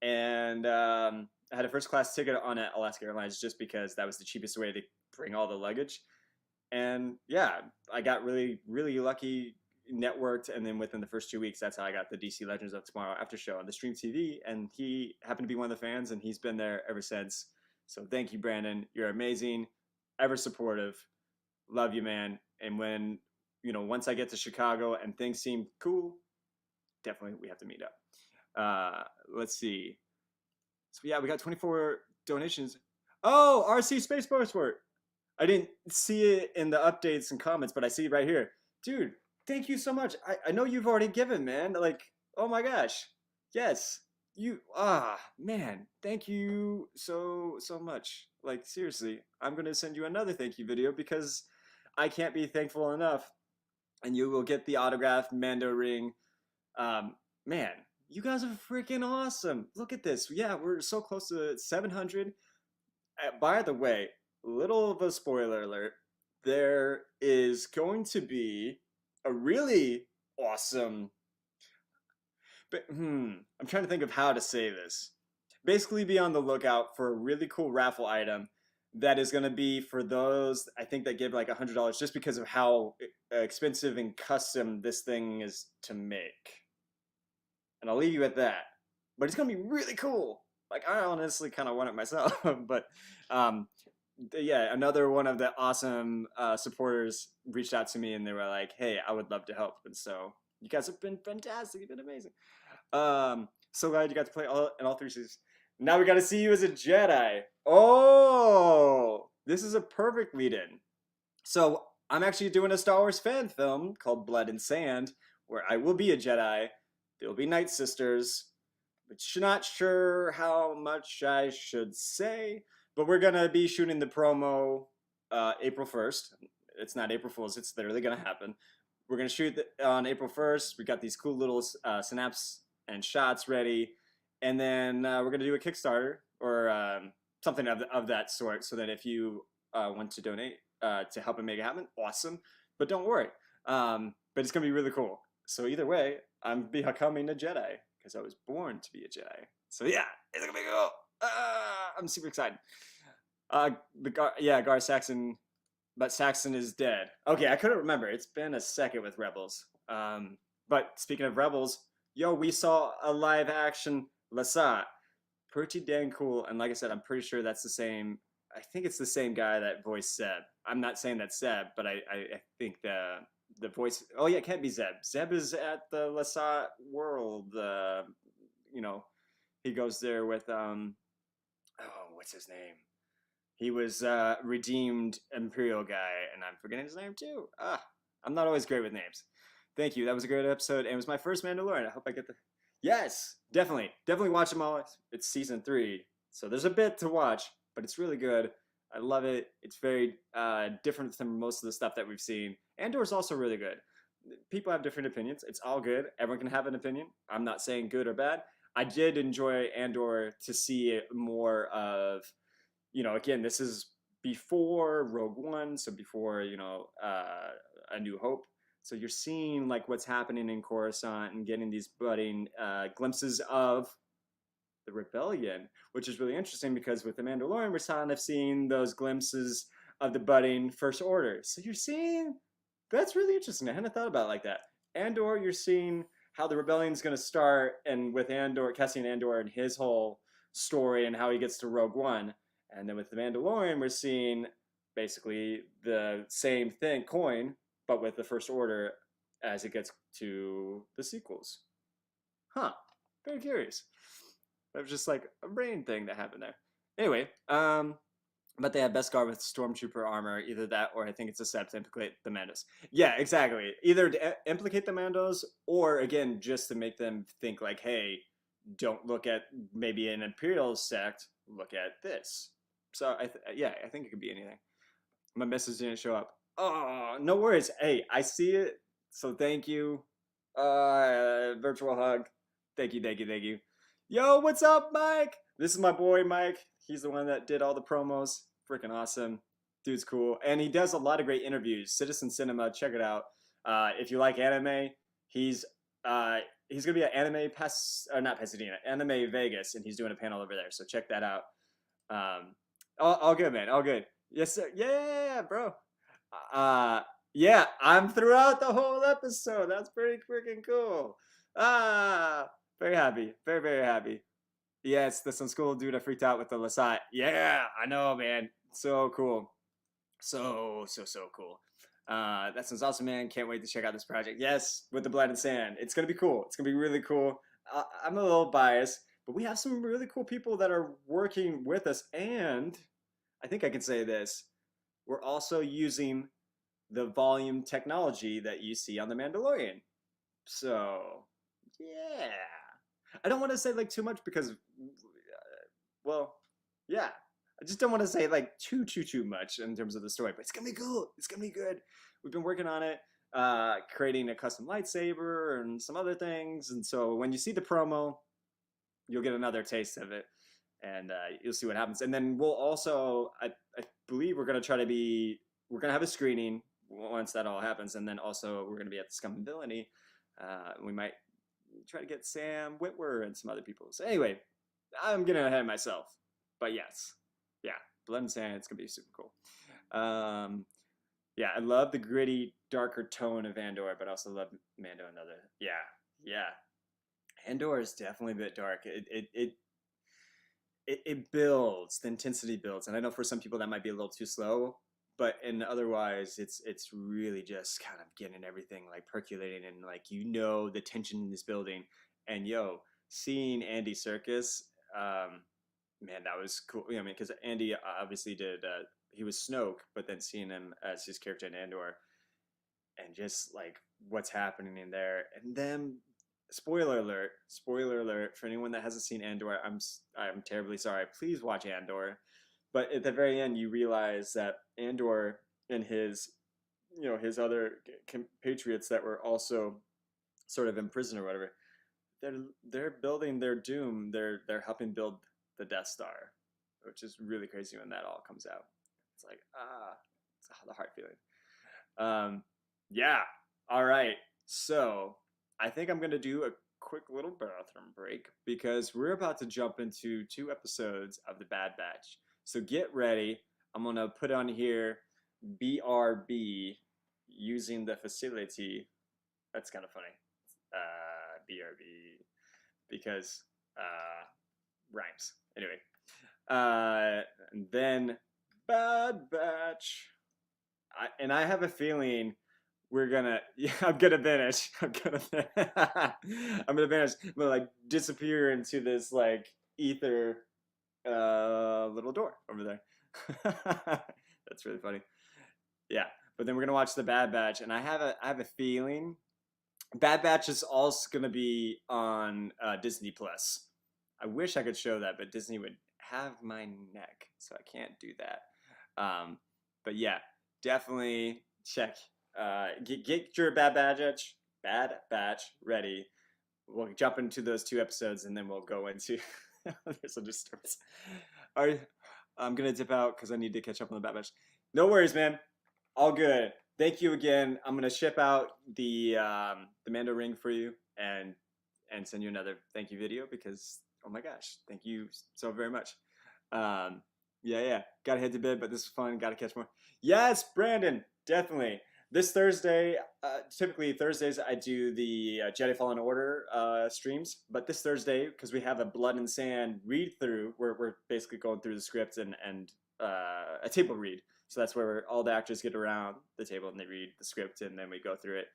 and I had a first class ticket on Alaska Airlines just because that was the cheapest way to bring all the luggage. And yeah, I got really, really lucky, networked, and then within the first 2 weeks, that's how I got the DC Legends of Tomorrow After Show on the Stream TV. And he happened to be one of the fans, and he's been there ever since. So thank you, Brandon. You're amazing, ever supportive. Love you, man. And when once I get to Chicago and things seem cool, definitely we have to meet up. Let's see. So yeah, we got 24 donations. Oh, RC Space Sport. I didn't see it in the updates and comments, but I see it right here. Dude, thank you so much. I know you've already given, man. Like, oh my gosh. Yes. Man, thank you so much. Like, seriously, I'm going to send you another thank you video because I can't be thankful enough. And you will get the autographed Mando ring. Man, you guys are freaking awesome. Look at this. Yeah, we're so close to 700. By the way, little of a spoiler alert. There is going to be a really awesome. But I'm trying to think of how to say this. Basically, be on the lookout for a really cool raffle item that is going to be for those I think that give like $100 just because of how expensive and custom this thing is to make. And I'll leave you at that. But it's gonna be really cool. Like I honestly kind of want it myself, but um, yeah, another one of the awesome supporters reached out to me and they were like, "Hey, I would love to help." And so you guys have been fantastic. You've been amazing. So glad you got to play all three seasons. Now we got to see you as a Jedi. Oh, this is a perfect lead-in. So I'm actually doing a Star Wars fan film called Blood and Sand, where I will be a Jedi. There will be Night Sisters, but not sure how much I should say. But we're gonna be shooting the promo April 1st. It's not April Fool's. It's literally gonna happen. We're gonna shoot on April 1st. We got these cool little snaps and shots ready, and then we're gonna do a Kickstarter or something of that sort, so that if you want to donate to help it make it happen, awesome. But don't worry, but it's gonna be really cool. So either way, I'm becoming a Jedi because I was born to be a Jedi. So yeah, it's gonna be cool. I'm super excited. Gar Saxon, but Saxon is dead. Okay, I couldn't remember. It's been a second with Rebels. But speaking of Rebels, yo, we saw a live action Lasat. Pretty dang cool. And like I said, I'm pretty sure that's the same. I think it's the same guy that voiced Zeb. I'm not saying that's Zeb, but I think the voice. Oh yeah, it can't be Zeb. Zeb is at the Lasat world. You know, he goes there with what's his name? He was redeemed Imperial guy, and I'm forgetting his name too. I'm not always great with names. Thank you. That was a great episode, and it was my first Mandalorian. I hope I get the. Yes, definitely watch them all. It's season 3, so there's a bit to watch, but it's really good. I love it. It's very different from most of the stuff that we've seen. Andor's also really good. People have different opinions. It's all good. Everyone can have an opinion. I'm not saying good or bad. I did enjoy Andor to see more of, again, this is before Rogue One, so before, A New Hope. So you're seeing like what's happening in Coruscant and getting these budding glimpses of the rebellion, which is really interesting because with the Mandalorian, we're kind of seeing those glimpses of the budding First Order. So you're seeing, that's really interesting. I hadn't thought about it like that. Andor, you're seeing how the rebellion is going to start, and with Andor, Cassian Andor and his whole story and how he gets to Rogue One. And then with the Mandalorian, we're seeing basically the same coin, but with the First Order as it gets to the sequels. Huh. Very curious. That was just like a brain thing that happened there. Anyway, but they have Beskar with Stormtrooper armor, either that or I think it's a set to implicate the Mandos. Yeah, exactly. Either to implicate the Mandos or, again, just to make them think like, hey, don't look at maybe an Imperial sect, look at this. So, I think it could be anything. My message didn't show up. Oh, no worries. Hey, I see it, so thank you. Virtual hug. Thank you. Yo, what's up, Mike? This is my boy, Mike. He's the one that did all the promos. Freaking awesome. Dude's cool. And he does a lot of great interviews. Citizen Cinema, check it out. If you like anime, he's going to be at not Pasadena, Anime Vegas, and he's doing a panel over there. So check that out. All good, man. All good. Yes, sir. Yeah, bro. Yeah, I'm throughout the whole episode. That's pretty freaking cool. Very happy. Very, very happy. Yes, that's some school dude. I freaked out with the Lasat. Yeah, I know, man. So cool. So cool. That sounds awesome, man. Can't wait to check out this project. Yes, with the Blood and Sand. It's going to be cool. It's going to be really cool. I'm a little biased, but we have some really cool people that are working with us. And I think I can say this. We're also using the volume technology that you see on The Mandalorian. So, yeah. I don't want to say like too much because, yeah. I just don't want to say like too much in terms of the story, but it's gonna be cool. It's gonna be good. We've been working on it, creating a custom lightsaber and some other things. And so when you see the promo, you'll get another taste of it, and you'll see what happens. And then we'll also, I believe we're gonna have a screening once that all happens, and then also we're gonna be at the Scum and Villainy. We might try to get Sam Witwer and some other people. So anyway, I'm getting ahead of myself. But yes. Yeah. Blood and Sand. It's gonna be super cool. Yeah, I love the gritty, darker tone of Andor, but I also love Mando and other. Yeah. Andor is definitely a bit dark. It builds, the intensity builds, and I know for some people that might be a little too slow, but and otherwise it's really just kind of getting everything like percolating, and like the tension is building. And seeing Andy Serkis, man, that was cool. I mean, because Andy obviously did he was Snoke, but then seeing him as his character in Andor, and just like what's happening in there, and then spoiler alert for anyone that hasn't seen Andor. I'm terribly sorry. Please watch Andor. But at the very end, you realize that Andor and his his other compatriots that were also sort of in prison or whatever, they're building their doom. They're helping build the Death Star, which is really crazy when that all comes out. It's like it's the heart feeling. Yeah. All right. So I think I'm gonna do a quick little bathroom break because we're about to jump into 2 episodes of the Bad Batch. So get ready. I'm gonna put on here BRB using the facility. That's kind of funny. BRB because rhymes. Anyway, and then Bad Batch. I have a feeling we're gonna. Yeah, I'm gonna vanish. I'm gonna vanish. I'm gonna like disappear into this like ether little door over there. That's really funny. Yeah, but then we're gonna watch the Bad Batch, and I have a feeling Bad Batch is also gonna be on Disney Plus. I wish I could show that, but Disney would have my neck, so I can't do that. But yeah, definitely check. Get your Bad Batch ready. We'll jump into those 2 episodes, and then we'll go into. There's a disturbance. All right, I'm gonna dip out because I need to catch up on the Bad Batch. No worries, man. All good. Thank you again. I'm gonna ship out the Mando ring for you and send you another thank you video because oh my gosh, thank you so very much. Yeah. Gotta head to bed, but this is fun. Gotta catch more. Yes, Brandon, definitely. This Thursday, typically Thursdays, I do the Jedi Fallen Order streams. But this Thursday, because we have a Blood and Sand read through, we're basically going through the script and a table read. So that's where all the actors get around the table and they read the script and then we go through it.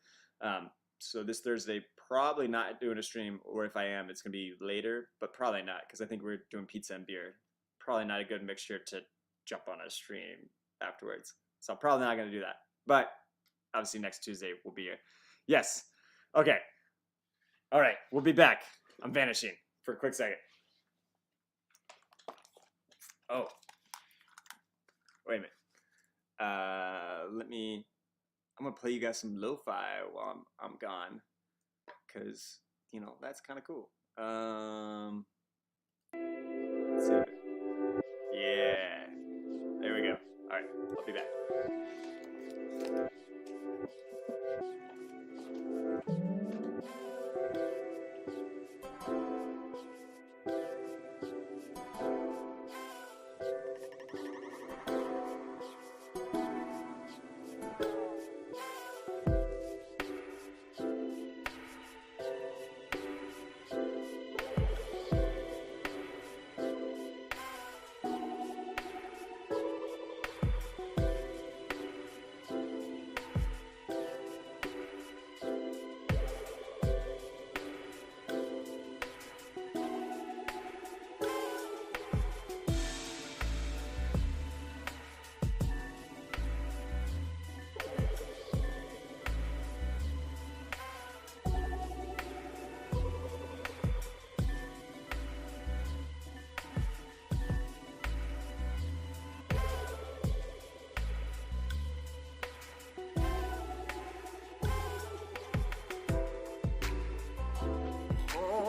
So this Thursday, probably not doing a stream, or if I am, it's going to be later, but probably not because I think we're doing pizza and beer. Probably not a good mixture to jump on a stream afterwards. So I'm probably not going to do that. But obviously next Tuesday we'll be here. Yes. Okay. All right. We'll be back. I'm vanishing for a quick second. Oh. Wait a minute. I'm going to play you guys some lo-fi while I'm gone. Because, that's kind of cool. Let's see. Yeah. There we go. All right. I'll be back.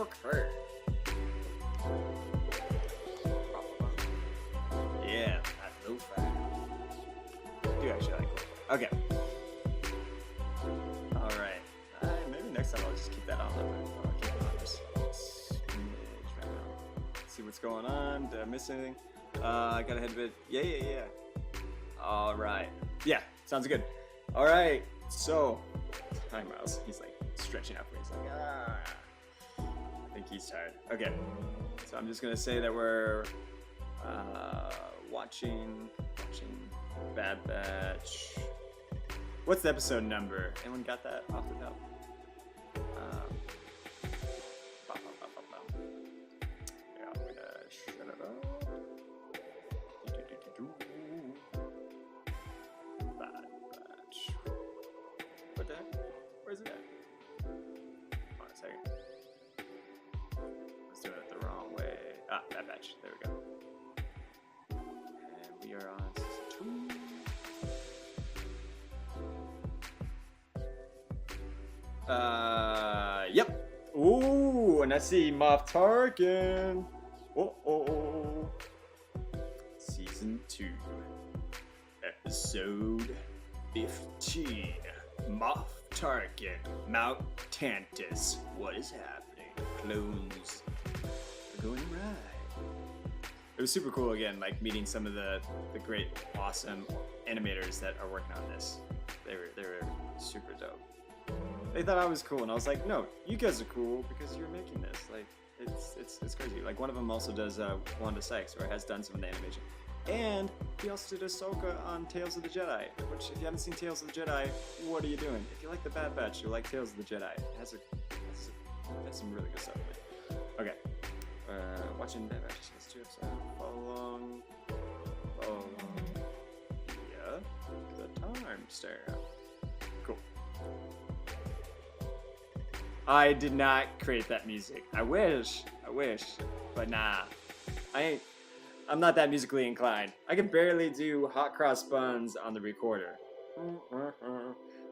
Okay. Yeah, that lo-fi. I do actually like it. Okay. Alright. Maybe next time I'll just keep that on. I'll keep it on just a smidge right now. See what's going on? Did I miss anything? I gotta head a bit. Yeah. All right. Yeah, sounds good. All right. So, hi Miles. He's like stretching out for me. He's like, I think he's tired. Okay. So I'm just gonna say that we're watching Bad Batch. What's the episode number? Anyone got that off the top? Yeah, I'm gonna shut it up. Bad Batch. What the heck? Where's it at? Hold on a second. I was doing it the wrong way. Ah, Bad Batch. There we go. And we are on season 2. Yep. Ooh, and I see Moff Tarkin. Oh. Season 2. Episode 15. Moff Tarkin. Mount Tantus. What is happening? Clones are going right. It was super cool again, like meeting some of the great, awesome animators that are working on this. They were super dope. They thought I was cool, and I was like, no, you guys are cool because you're making this. Like, it's crazy. Like, one of them also does Wanda Sykes, or has done some of the animation. And he also did Ahsoka on Tales of the Jedi, which, if you haven't seen Tales of the Jedi, what are you doing? If you like The Bad Batch, you like Tales of the Jedi. It has some really good stuff in it. Okay. Watching Bad Batch, let's do it. Follow along. Yeah. The time stamp. Cool. I did not create that music. I wish, but nah. I'm not that musically inclined. I can barely do hot cross buns on the recorder.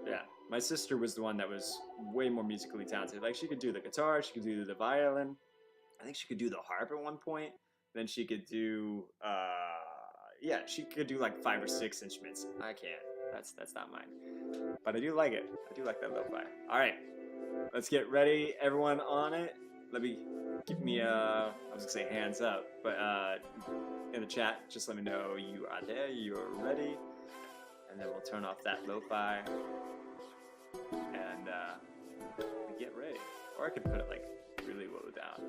Yeah, my sister was the one that was way more musically talented. Like, she could do the guitar, she could do the violin. I think she could do the harp at one point. Then she could do, she could do like 5 or 6 instruments. I can't. That's not mine. But I do like it. I do like that lo-fi. All right. Let's get ready, everyone on it. Give me I was gonna say hands up, but in the chat, just let me know you are there, you're ready, and then we'll turn off that lo-fi and get ready. Or I could put it like really low down.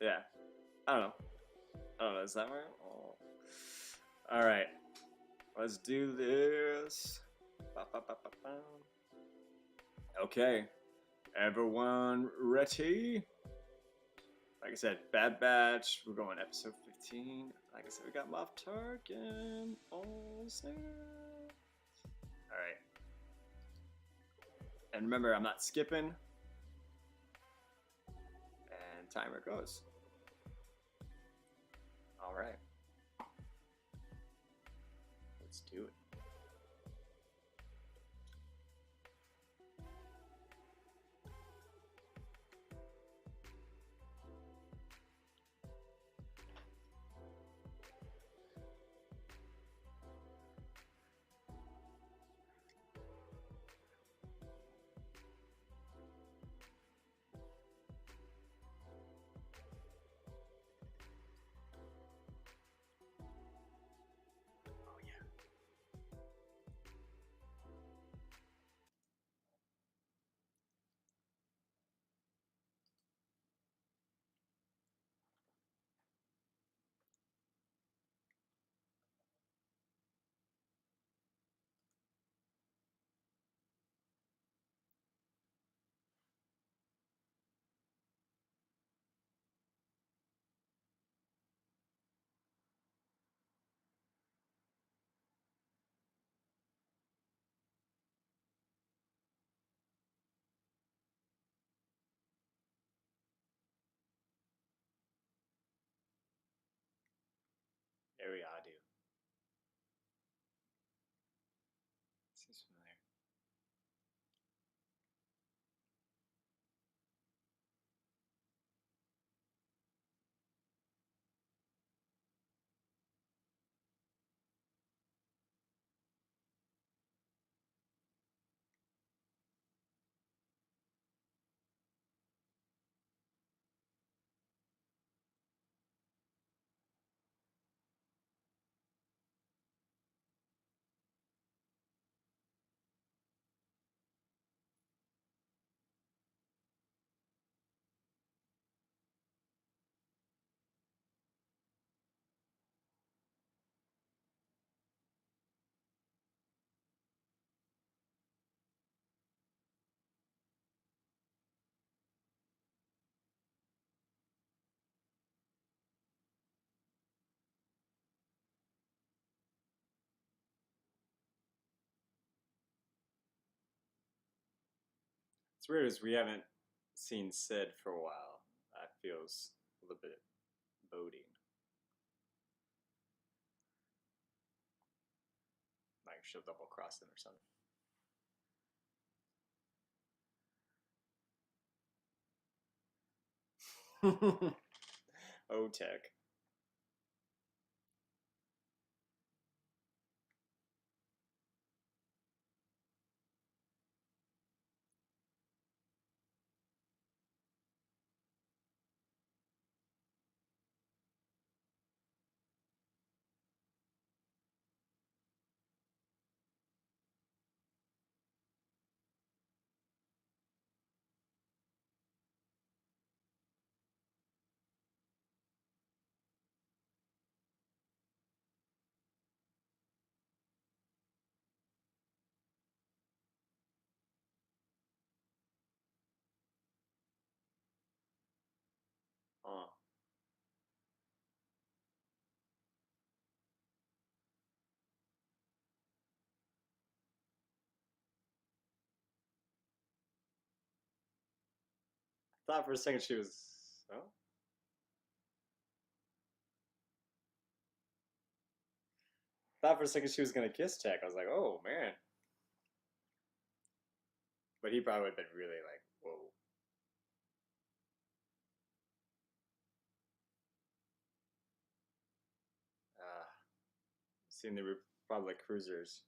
Yeah, I don't know, is that right? Oh. All right, let's do this. Okay, everyone ready? Like I said, Bad Batch, we're going episode 15. Like I said, we got Moff Tarkin. Oh, snap. Alright. And remember, I'm not skipping. And timer goes. Alright. Let's do it. It's weird as we haven't seen Sid for a while. That feels a little bit boding. Like she'll double cross him or something. Oh, tech. Oh. Thought for a second she was. Oh. Thought for a second she was gonna kiss Tech. I was like, oh man. But he probably would have been really like, whoa. Seeing the Republic cruisers.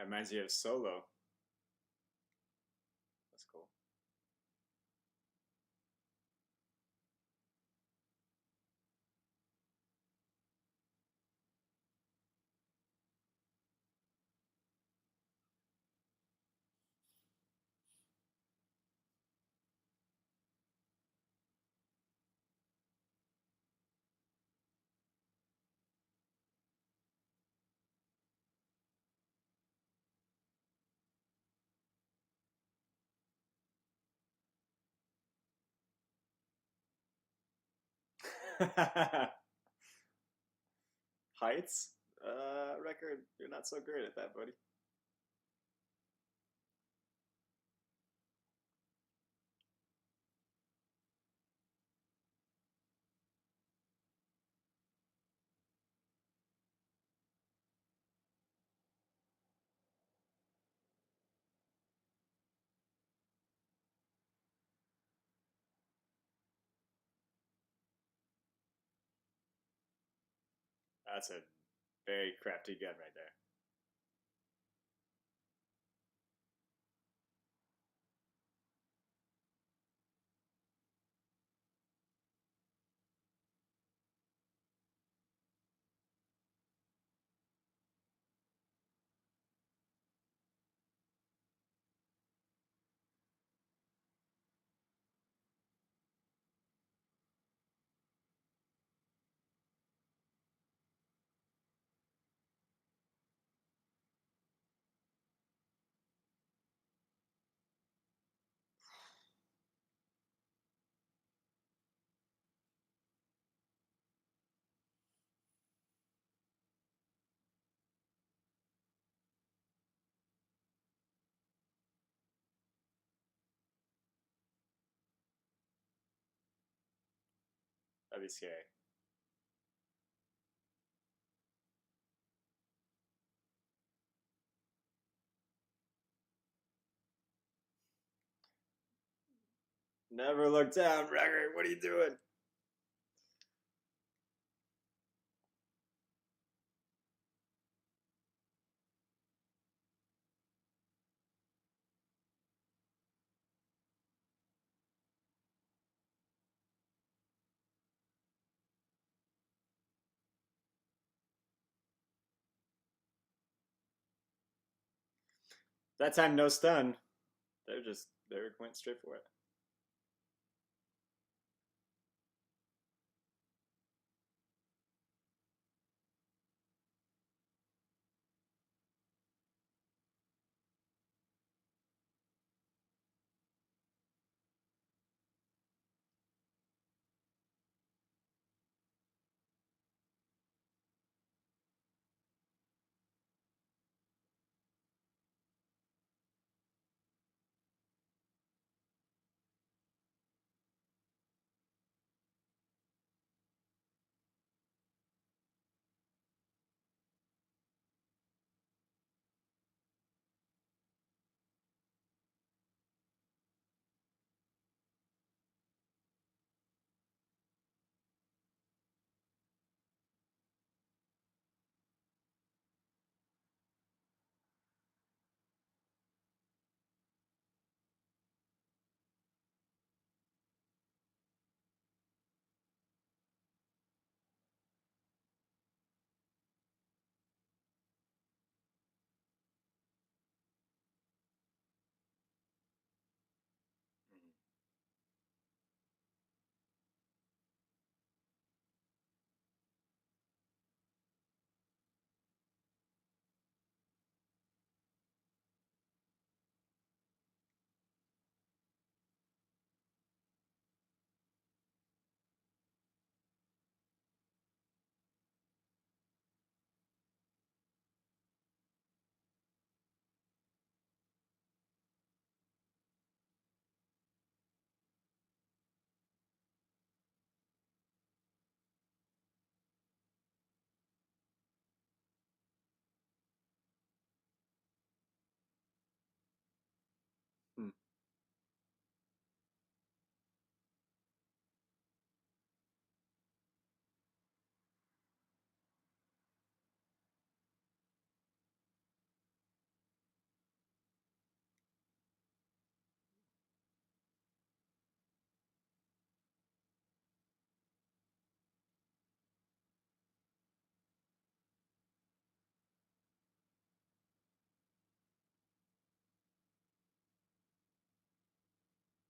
reminds you of Solo. That's cool. Heights record. You're not so great at that, buddy. That's a very crafty gun right there. That'd be scary. Never look down, record. What are you doing? That time, no stun. They went straight for it.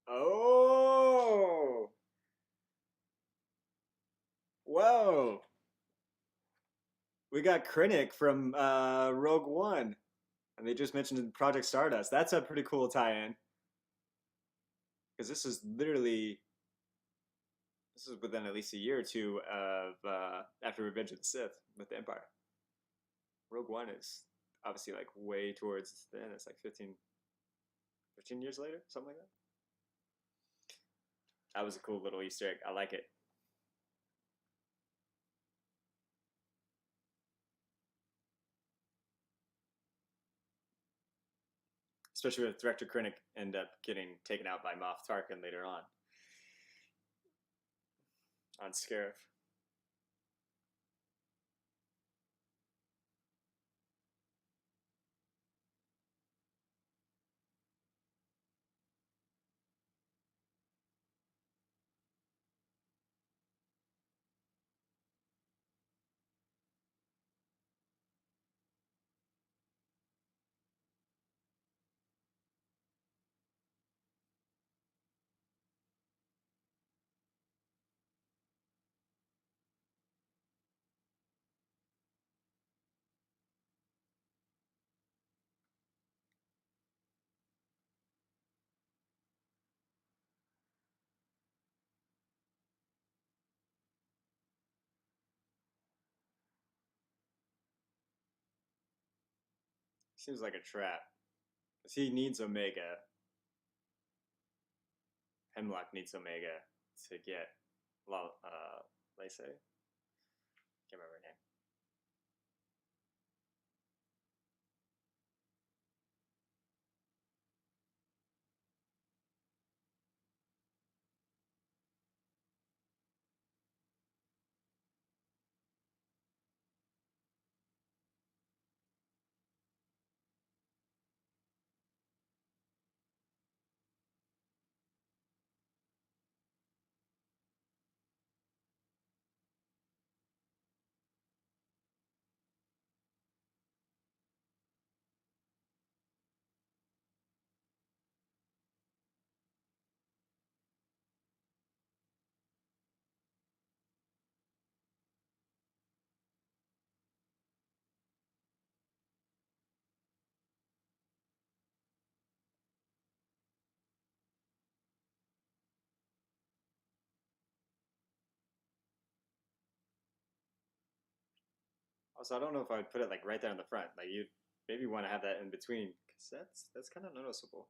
Oh, whoa! We got Krennic from Rogue One, and they just mentioned Project Stardust. That's a pretty cool tie-in because this is within at least a year or two of after Revenge of the Sith with the Empire. Rogue One is obviously like way towards the end. It's like 15 years later, something like that. That was a cool little Easter egg. I like it. Especially with Director Krennic end up getting taken out by Moff Tarkin later on Scarif. Seems like a trap. Because he needs Omega. Hemlock needs Omega to get Lacey. Can't remember her Also, I don't know if I would put it like right there in the front. Like you maybe want to have that in between because that's kind of noticeable.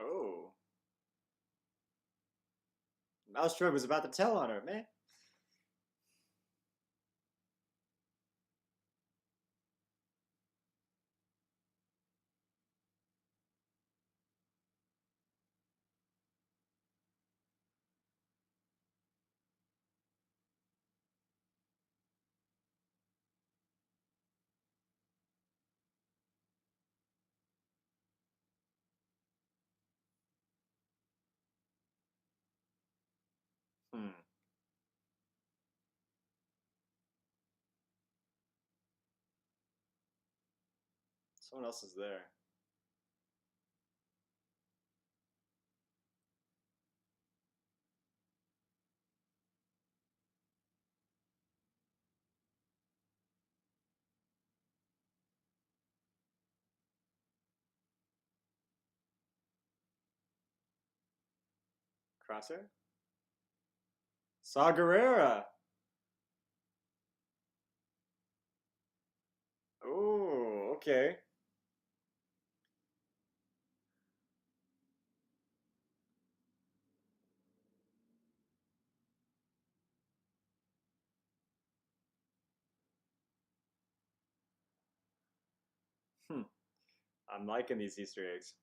Oh, Mouse Troy was about to tell on her, man. Hmm. Someone else is there. Crosshair? Saw Gerrera. Oh, okay. Hmm. I'm liking these Easter eggs.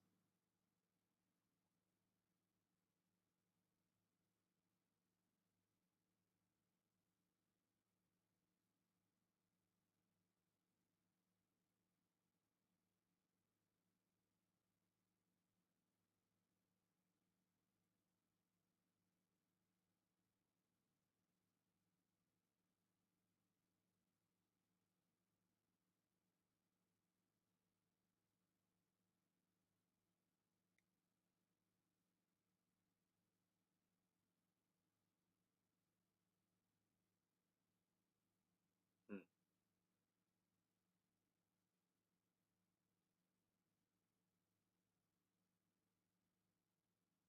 Hmm.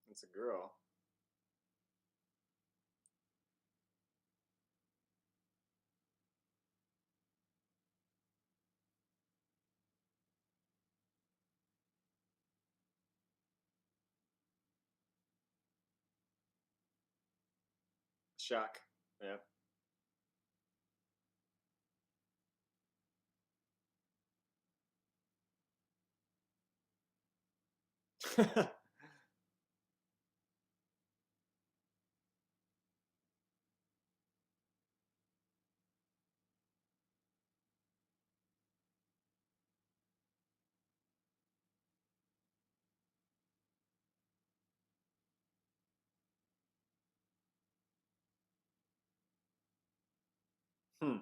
It's a girl. Shock. Yep. Hmm.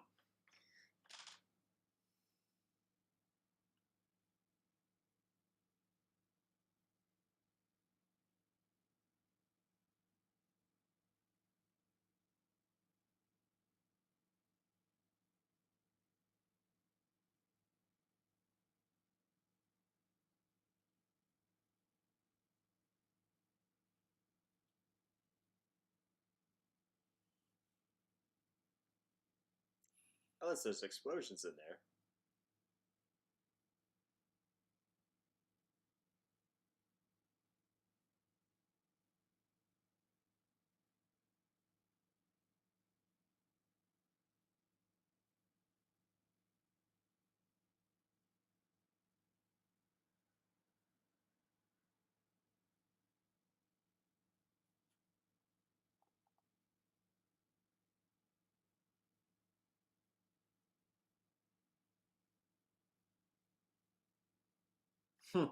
Unless there's explosions in there. Hmm.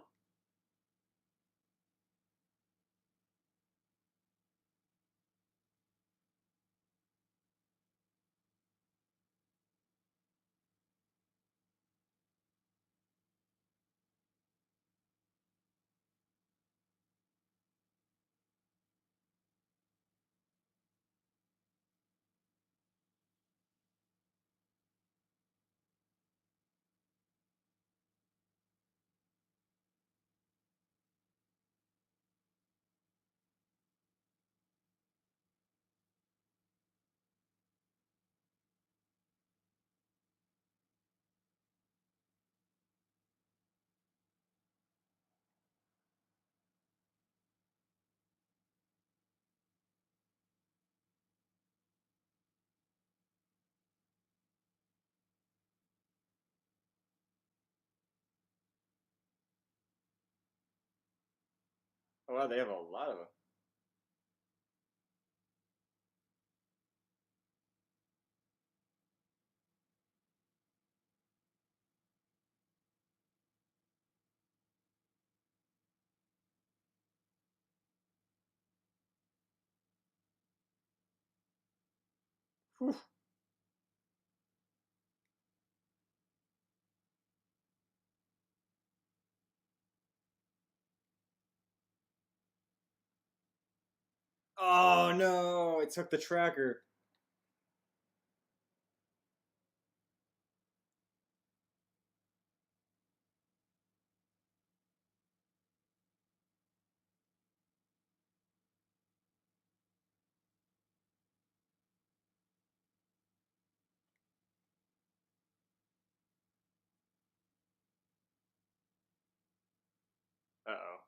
Oh wow, they have a lot of them. Whew. Oh no! It took the tracker. Uh oh.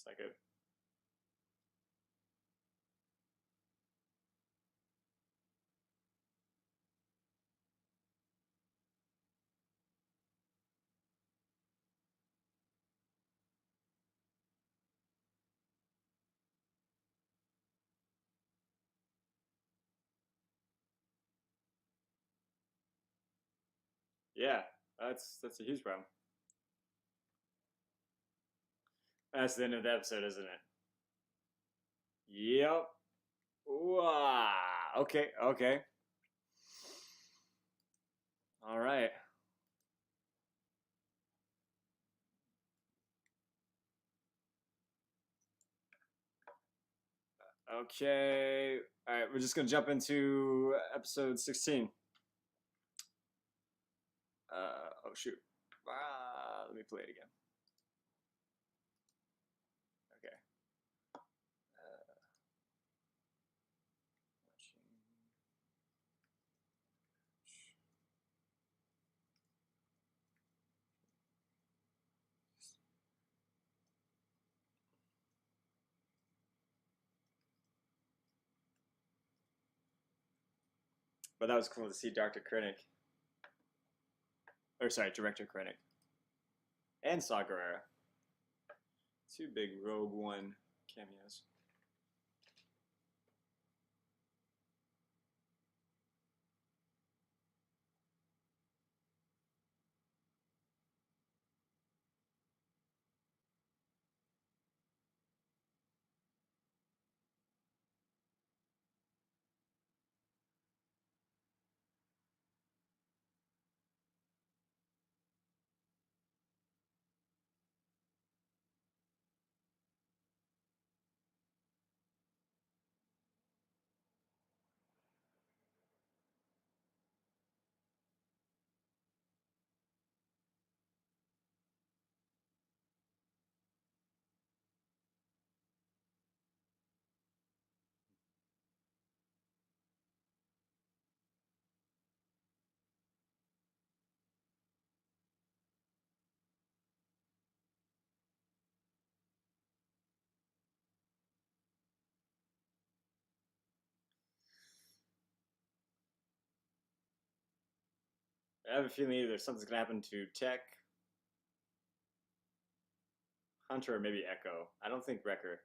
It's like a yeah. That's a huge problem. That's the end of the episode, isn't it? Yep. Wow. Okay. Okay. All right. Okay. All right. We're just gonna jump into episode 16. Oh shoot. Let me play it again. Okay. But that was cool to see Dr. Krennic. Or sorry, Director Krennic. And Saw Gerrera. Two big Rogue One cameos. I have a feeling either something's gonna happen to Tech, Hunter, or maybe Echo. I don't think Wrecker.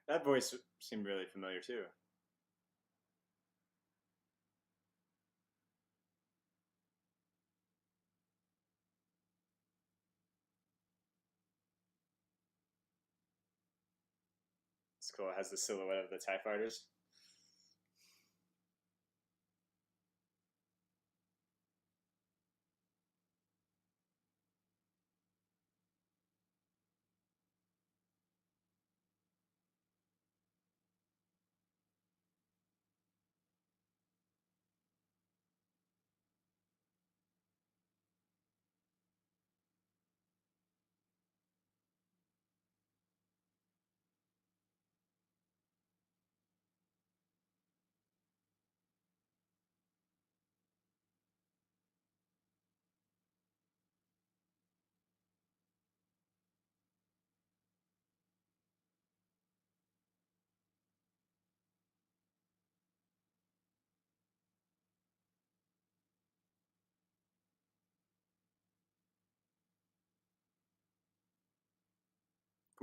That voice seemed really familiar too. It's cool. It has the silhouette of the TIE fighters.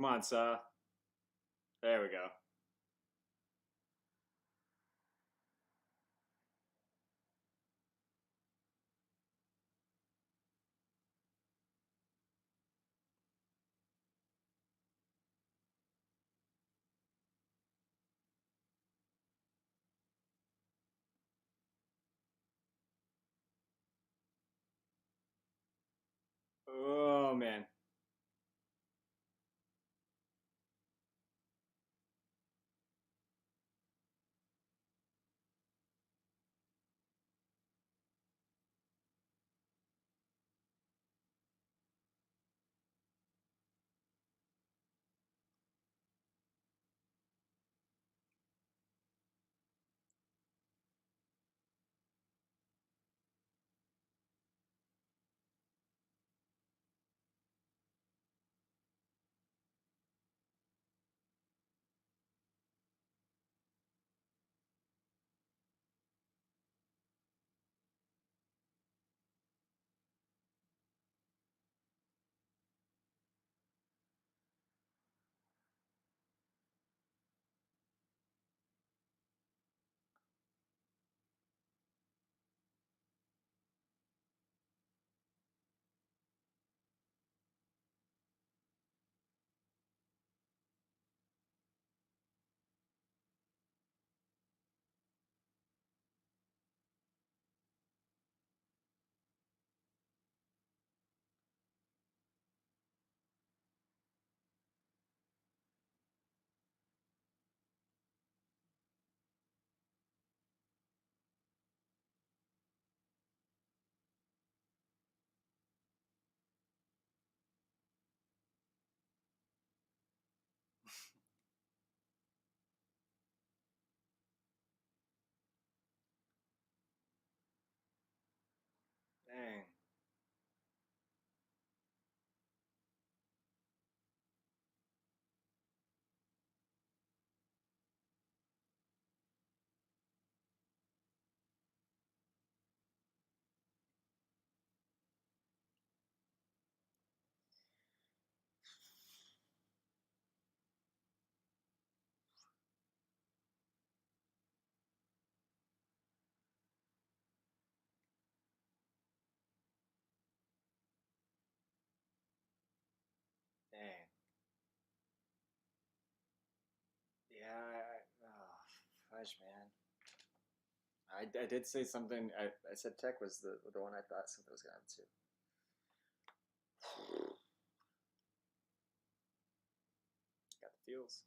Come on, Saw. There we go. Oh man. Dang. Dang. Yeah. Oh, fudge, man. I did say something. I said tech was the one I thought something was gonna happen to. Got the feels.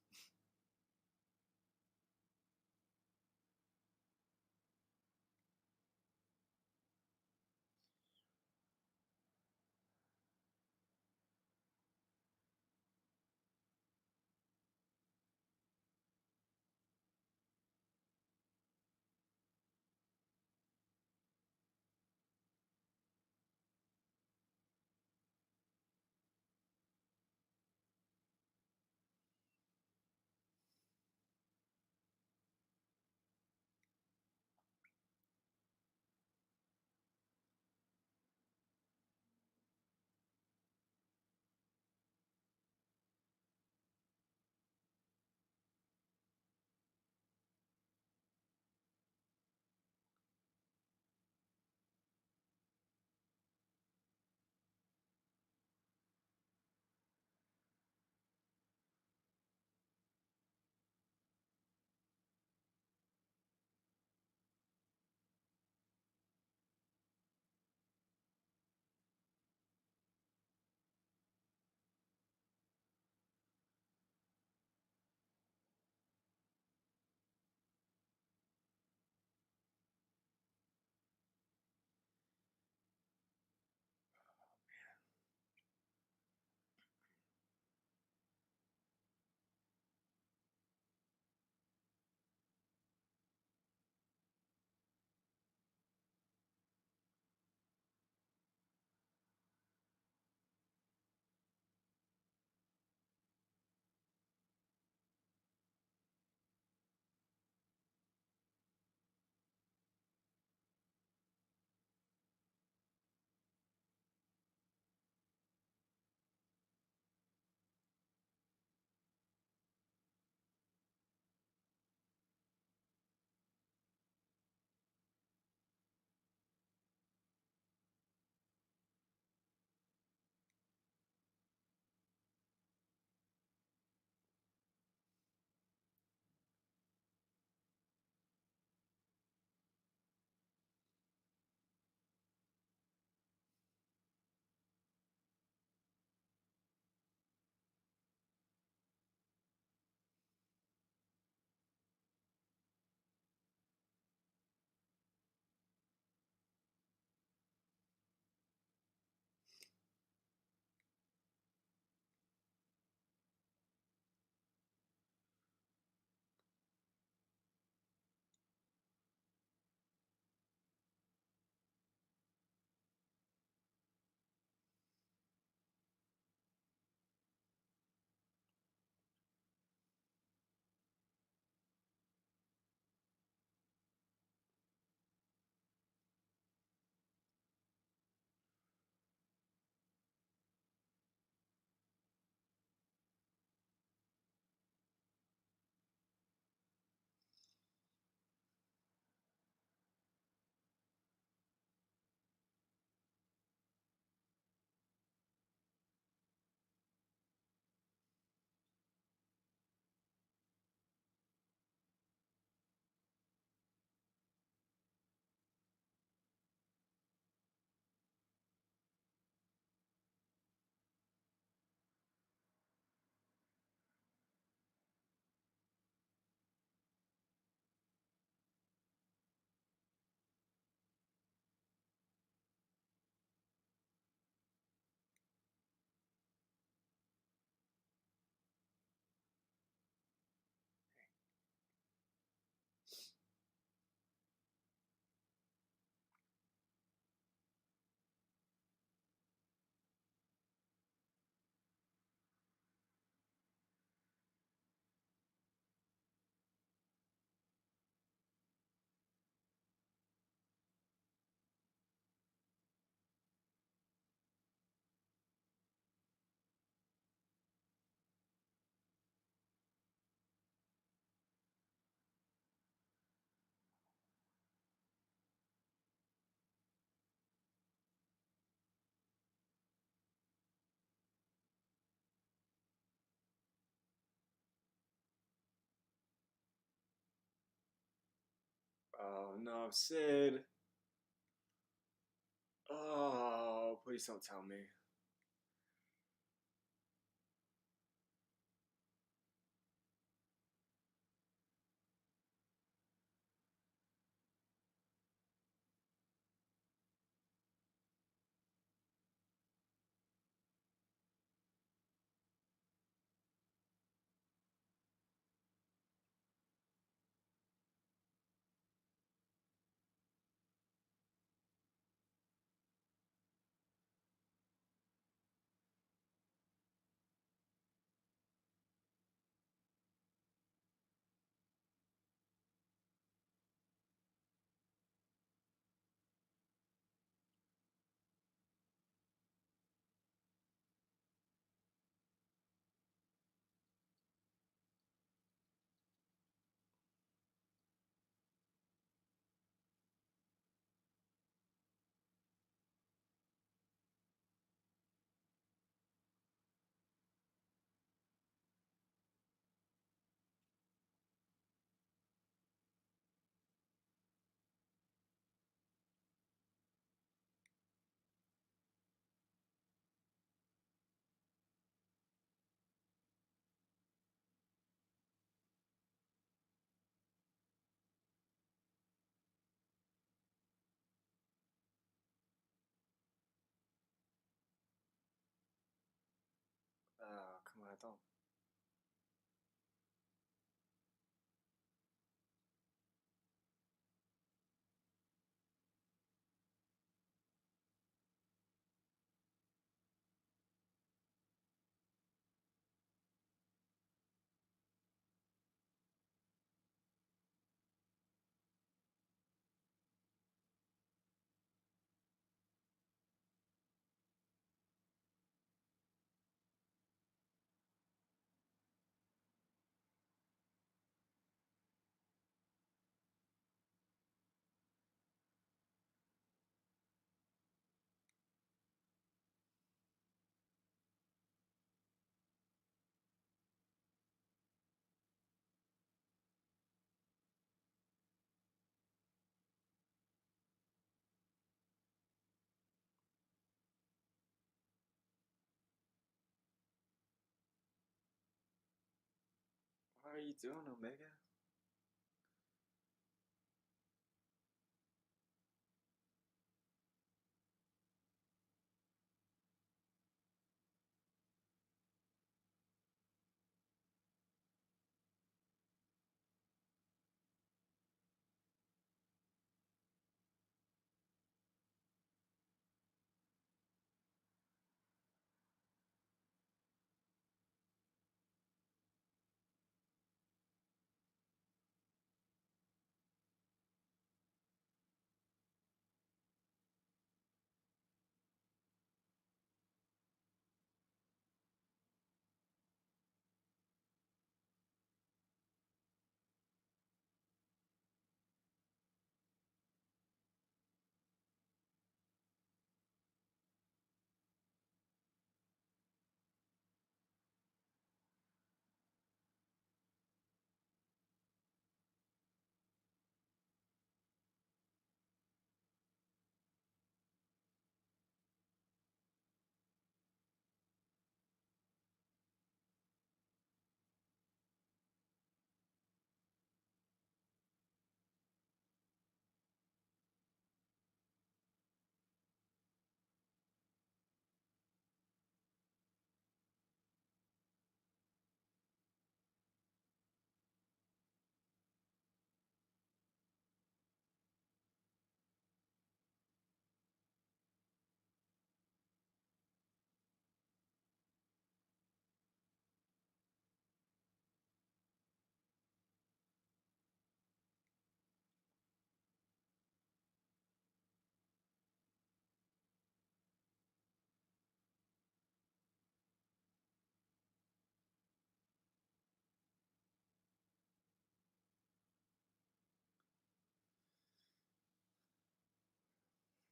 Oh no, Sid. Oh, please don't tell me. Oh, come on, don't. What are you doing, Omega?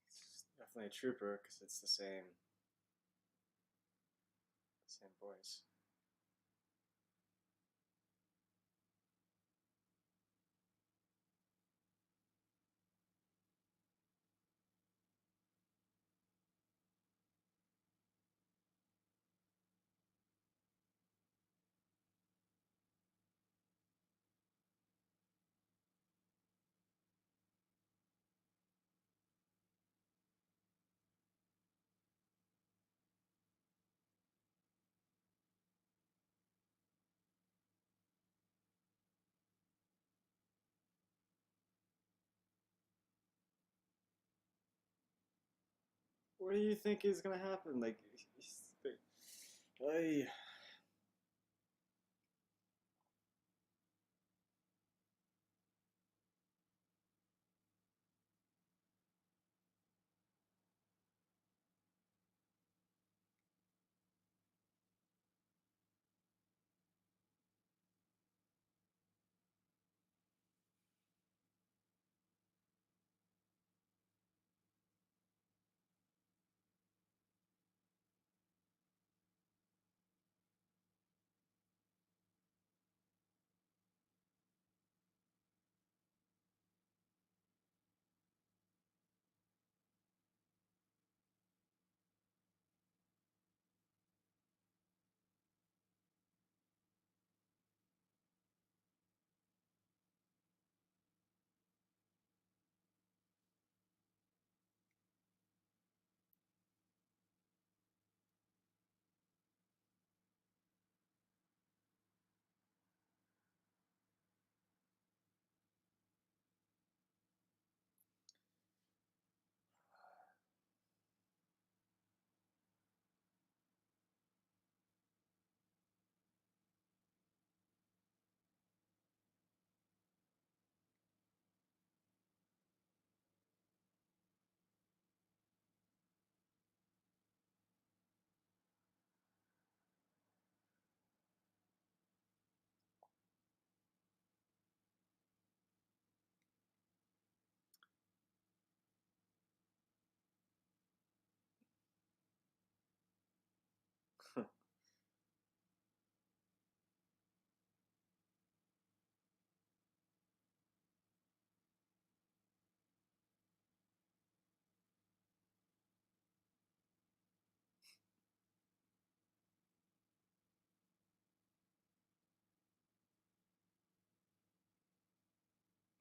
It's definitely a trooper because it's the same voice. what do you think is gonna happen? Like,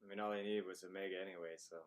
I mean, all they needed was a mega anyway, so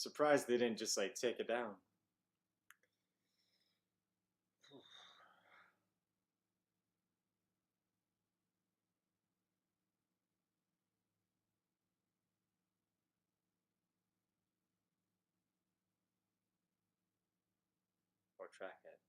surprised they didn't just like take it down or track it.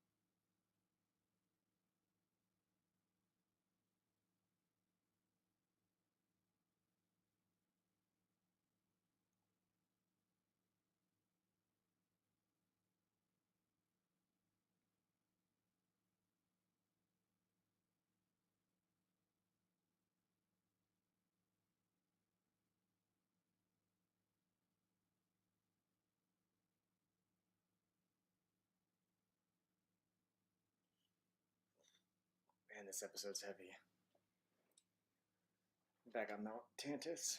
Man, this episode's heavy. Back on Mount Tantus.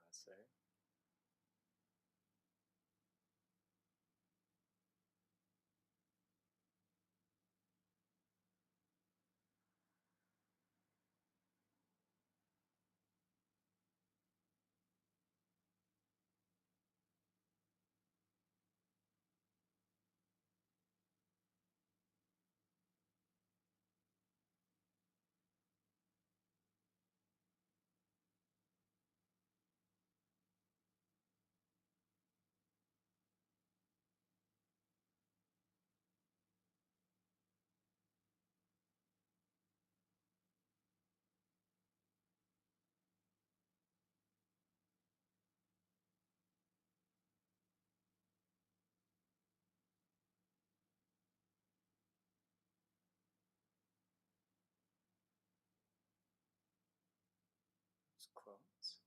Let's see. clones.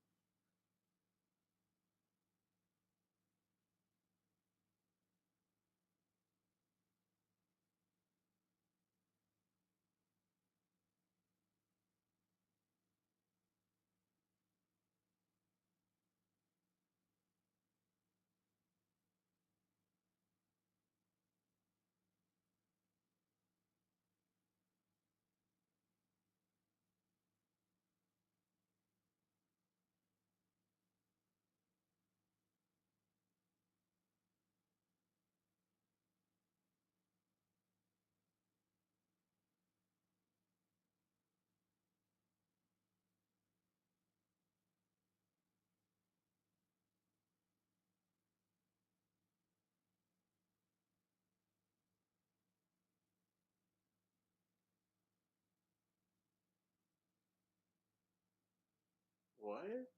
What?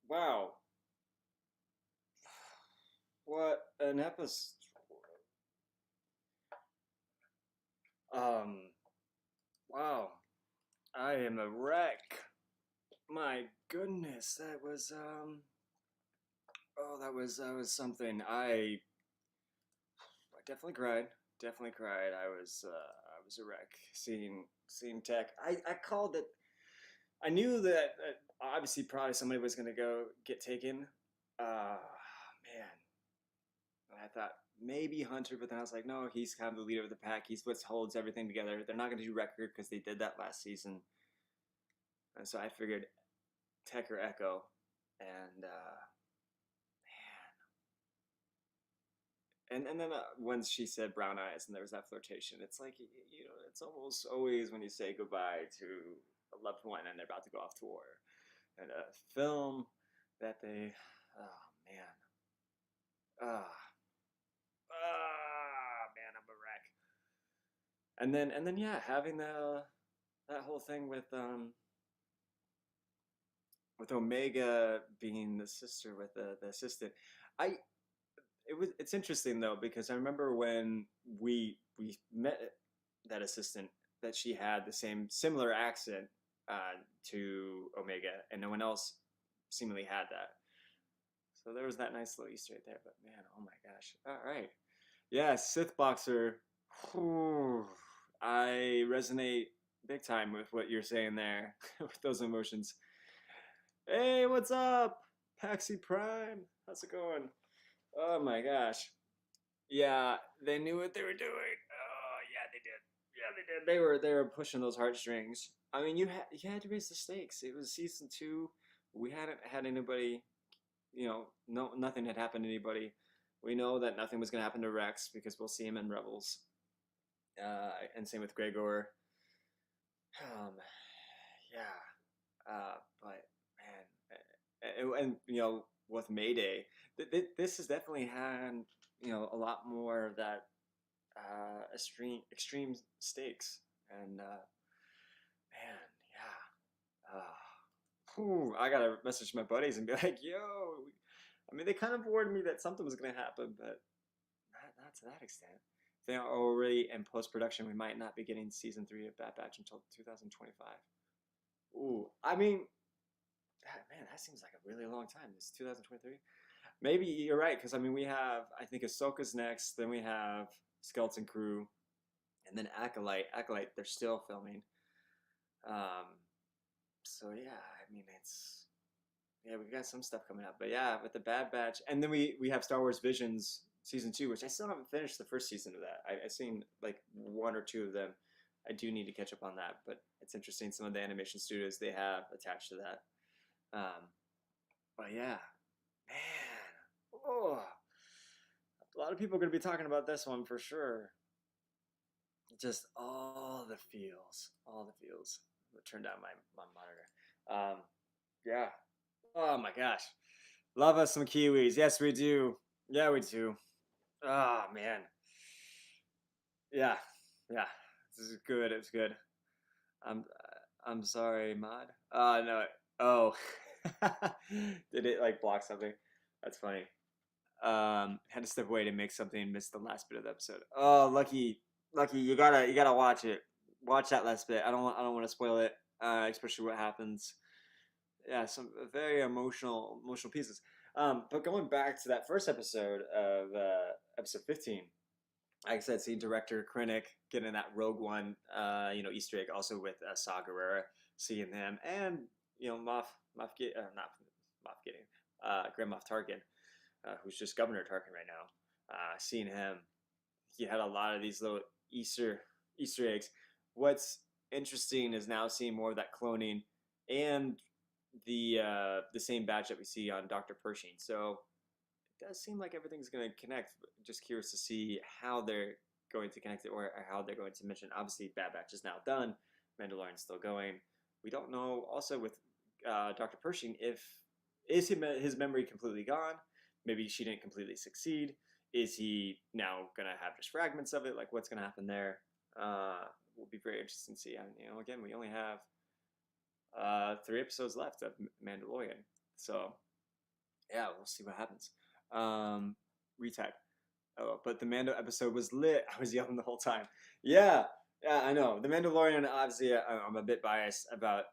Wow. What an episode. Um, wow. I am a wreck. My goodness, that was something. I definitely cried. Definitely cried. I was a wreck seeing Tech. I called it. I knew that obviously probably somebody was gonna go get taken. Man, and I thought maybe Hunter, but then I was like, no, he's kind of the leader of the pack. He's what holds everything together. They're not gonna do record because they did that last season, and so I figured Tech or Echo, and and then once she said brown eyes and there was that flirtation, it's like it's almost always when you say goodbye to a loved one and they're about to go off to war, and a film that they, oh man, man, I'm a wreck. And then yeah, having the that whole thing with Omega being the sister with the assistant. I it's interesting though because I remember when we met that assistant that she had the same similar accent to Omega, and no one else seemingly had that. So there was that nice little Easter egg there. But man, oh my gosh! All right, yeah, Sith Boxer. Whew, I resonate big time with what you're saying there with those emotions. Hey, what's up, Paxi Prime? How's it going? Oh my gosh. Yeah, they knew what they were doing. Oh yeah, they did. Yeah, they did. They were pushing those heartstrings. I mean, you had to raise the stakes. It was season two. We hadn't had anybody. No, nothing had happened to anybody. We know that nothing was going to happen to Rex because we'll see him in Rebels. And same with Gregor. Um, yeah. But man, and with Mayday, this has definitely had a lot more of that extreme stakes, and man, yeah. I gotta message my buddies and be like, yo. I mean, they kind of warned me that something was gonna happen, but not to that extent. They are already in post production. We might not be getting season 3 of Bad Batch until 2025. Ooh, I mean, that seems like a really long time. It's 2023. Maybe you're right because I mean we have I think Ahsoka's next, then we have Skeleton Crew, and then Acolyte. Acolyte they're still filming. Um, so yeah, I mean we've got some stuff coming up, but yeah, with the Bad Batch, and then we have Star Wars Visions season 2, which I still haven't finished the first season of that. I've seen like one or two of them. I do need to catch up on that, but it's interesting some of the animation studios they have attached to that. But yeah, man, oh, a lot of people are going to be talking about this one for sure. Just all the feels, all the feels. I'm gonna turn down my monitor. Yeah. Oh my gosh, love us some Kiwis. Yes, we do. Yeah, we do. Oh man. Yeah, yeah. This is good. It's good. I'm I'm sorry, Mod. No. Oh, did it like block something? That's funny. Had to step away to make something miss the last bit of the episode. Oh, lucky, you gotta watch it. Watch that last bit. I don't want to spoil it, especially what happens. Yeah, some very emotional pieces. But going back to that first episode of episode 15, like I said, seeing director Krennic getting that Rogue One, Easter egg also with Saw Gerrera, seeing him, and not Moff Gideon, Grand Moff Tarkin, who's just Governor Tarkin right now. Seeing him, he had a lot of these little Easter eggs. What's interesting is now seeing more of that cloning and the same badge that we see on Dr. Pershing. So it does seem like everything's going to connect. Just curious to see how they're going to connect it or how they're going to mention. Obviously, Bad Batch is now done. Mandalorian's still going. We don't know also with Dr. Pershing if is his memory completely gone. Maybe she didn't completely succeed. Is he now going to have just fragments of it? Like, what's going to happen there? Will be very interesting to see. And, again, we only have 3 episodes left of Mandalorian. So, yeah, we'll see what happens. Retype. Oh, but the Mando episode was lit. I was yelling the whole time. Yeah, I know. The Mandalorian, obviously, I'm a bit biased about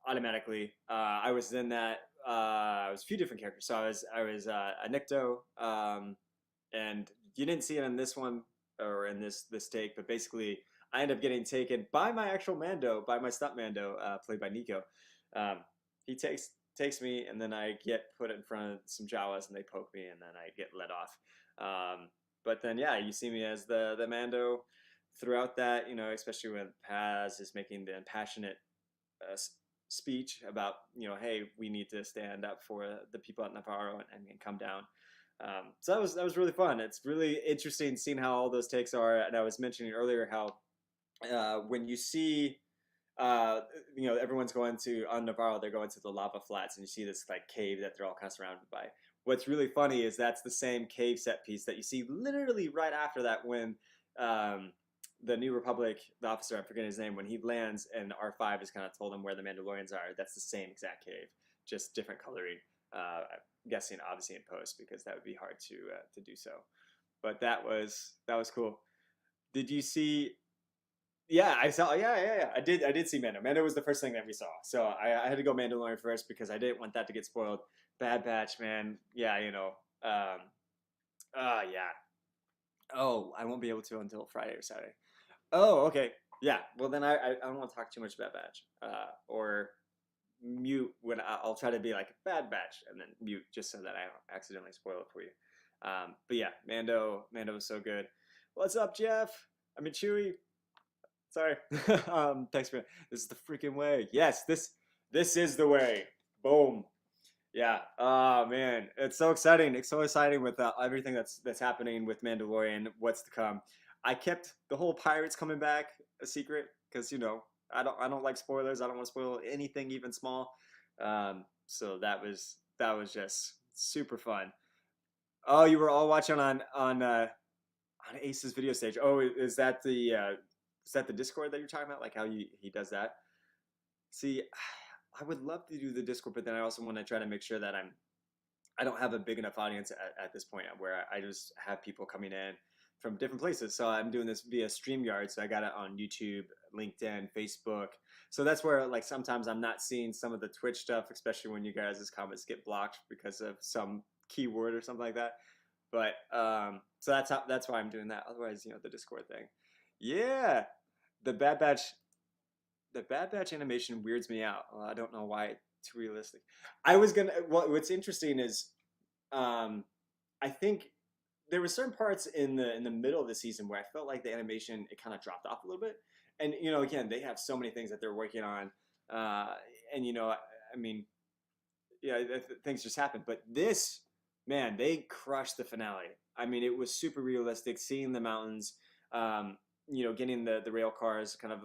automatically. I was in that. I was a few different characters. So I was a Nikto, and you didn't see it in this one or in this take, but basically I ended up getting taken by my actual Mando, by my stunt Mando, played by Nico. He takes me, and then I get put in front of some Jawas, and they poke me, and then I get let off. But then, yeah, you see me as the Mando throughout that, especially when Paz is making the impassionate speech about, hey, we need to stand up for the people at Navarro and come down. So that was really fun. It's really interesting seeing how all those takes are. And I was mentioning earlier how when you see everyone's going to on Navarro, they're going to the lava flats, and you see this like cave that they're all kind of surrounded by. What's really funny is that's the same cave set piece that you see literally right after that when the New Republic, the officer, I forget his name, when he lands and R5 has kind of told him where the Mandalorians are. That's the same exact cave, just different coloring. I'm guessing obviously in post because that would be hard to do so. But that was cool. Did you see? Yeah, I saw. Yeah. I did see Mando. Mando was the first thing that we saw, so I had to go Mandalorian first because I didn't want that to get spoiled. Bad Batch, man. Yeah, yeah. Oh, I won't be able to until Friday or Saturday. Oh, okay. Yeah. Well, then I don't want to talk too much about Batch. Or mute when I'll try to be like Bad Batch and then mute just so that I don't accidentally spoil it for you. But yeah, Mando was so good. What's up, Jeff? I mean Chewy. Sorry. Thanks for this is the freaking way. Yes, this is the way. Boom. Yeah. Oh man, it's so exciting. It's so exciting with everything that's happening with Mandalorian. What's to come? I kept the whole pirates coming back a secret because I don't like spoilers. I don't want to spoil anything even small. So that was just super fun. Oh, you were all watching on Ace's video stage. Oh, is that the Discord that you're talking about? Like how he does that? See, I would love to do the Discord, but then I also want to try to make sure that I don't have a big enough audience at this point where I just have people coming in from different places. So I'm doing this via StreamYard. So I got it on YouTube, LinkedIn, Facebook. So that's where like sometimes I'm not seeing some of the Twitch stuff, especially when you guys' comments get blocked because of some keyword or something like that. But so that's why I'm doing that. Otherwise, the Discord thing. Yeah, the Bad Batch animation weirds me out. Well, I don't know why it's too realistic. I was gonna. What's interesting is, I think there were certain parts in the middle of the season where I felt like the animation it kind of dropped off a little bit. And again, they have so many things that they're working on, and I mean, yeah, things just happen. But this, man, they crushed the finale. I mean, it was super realistic. Seeing the mountains, getting the rail cars, kind of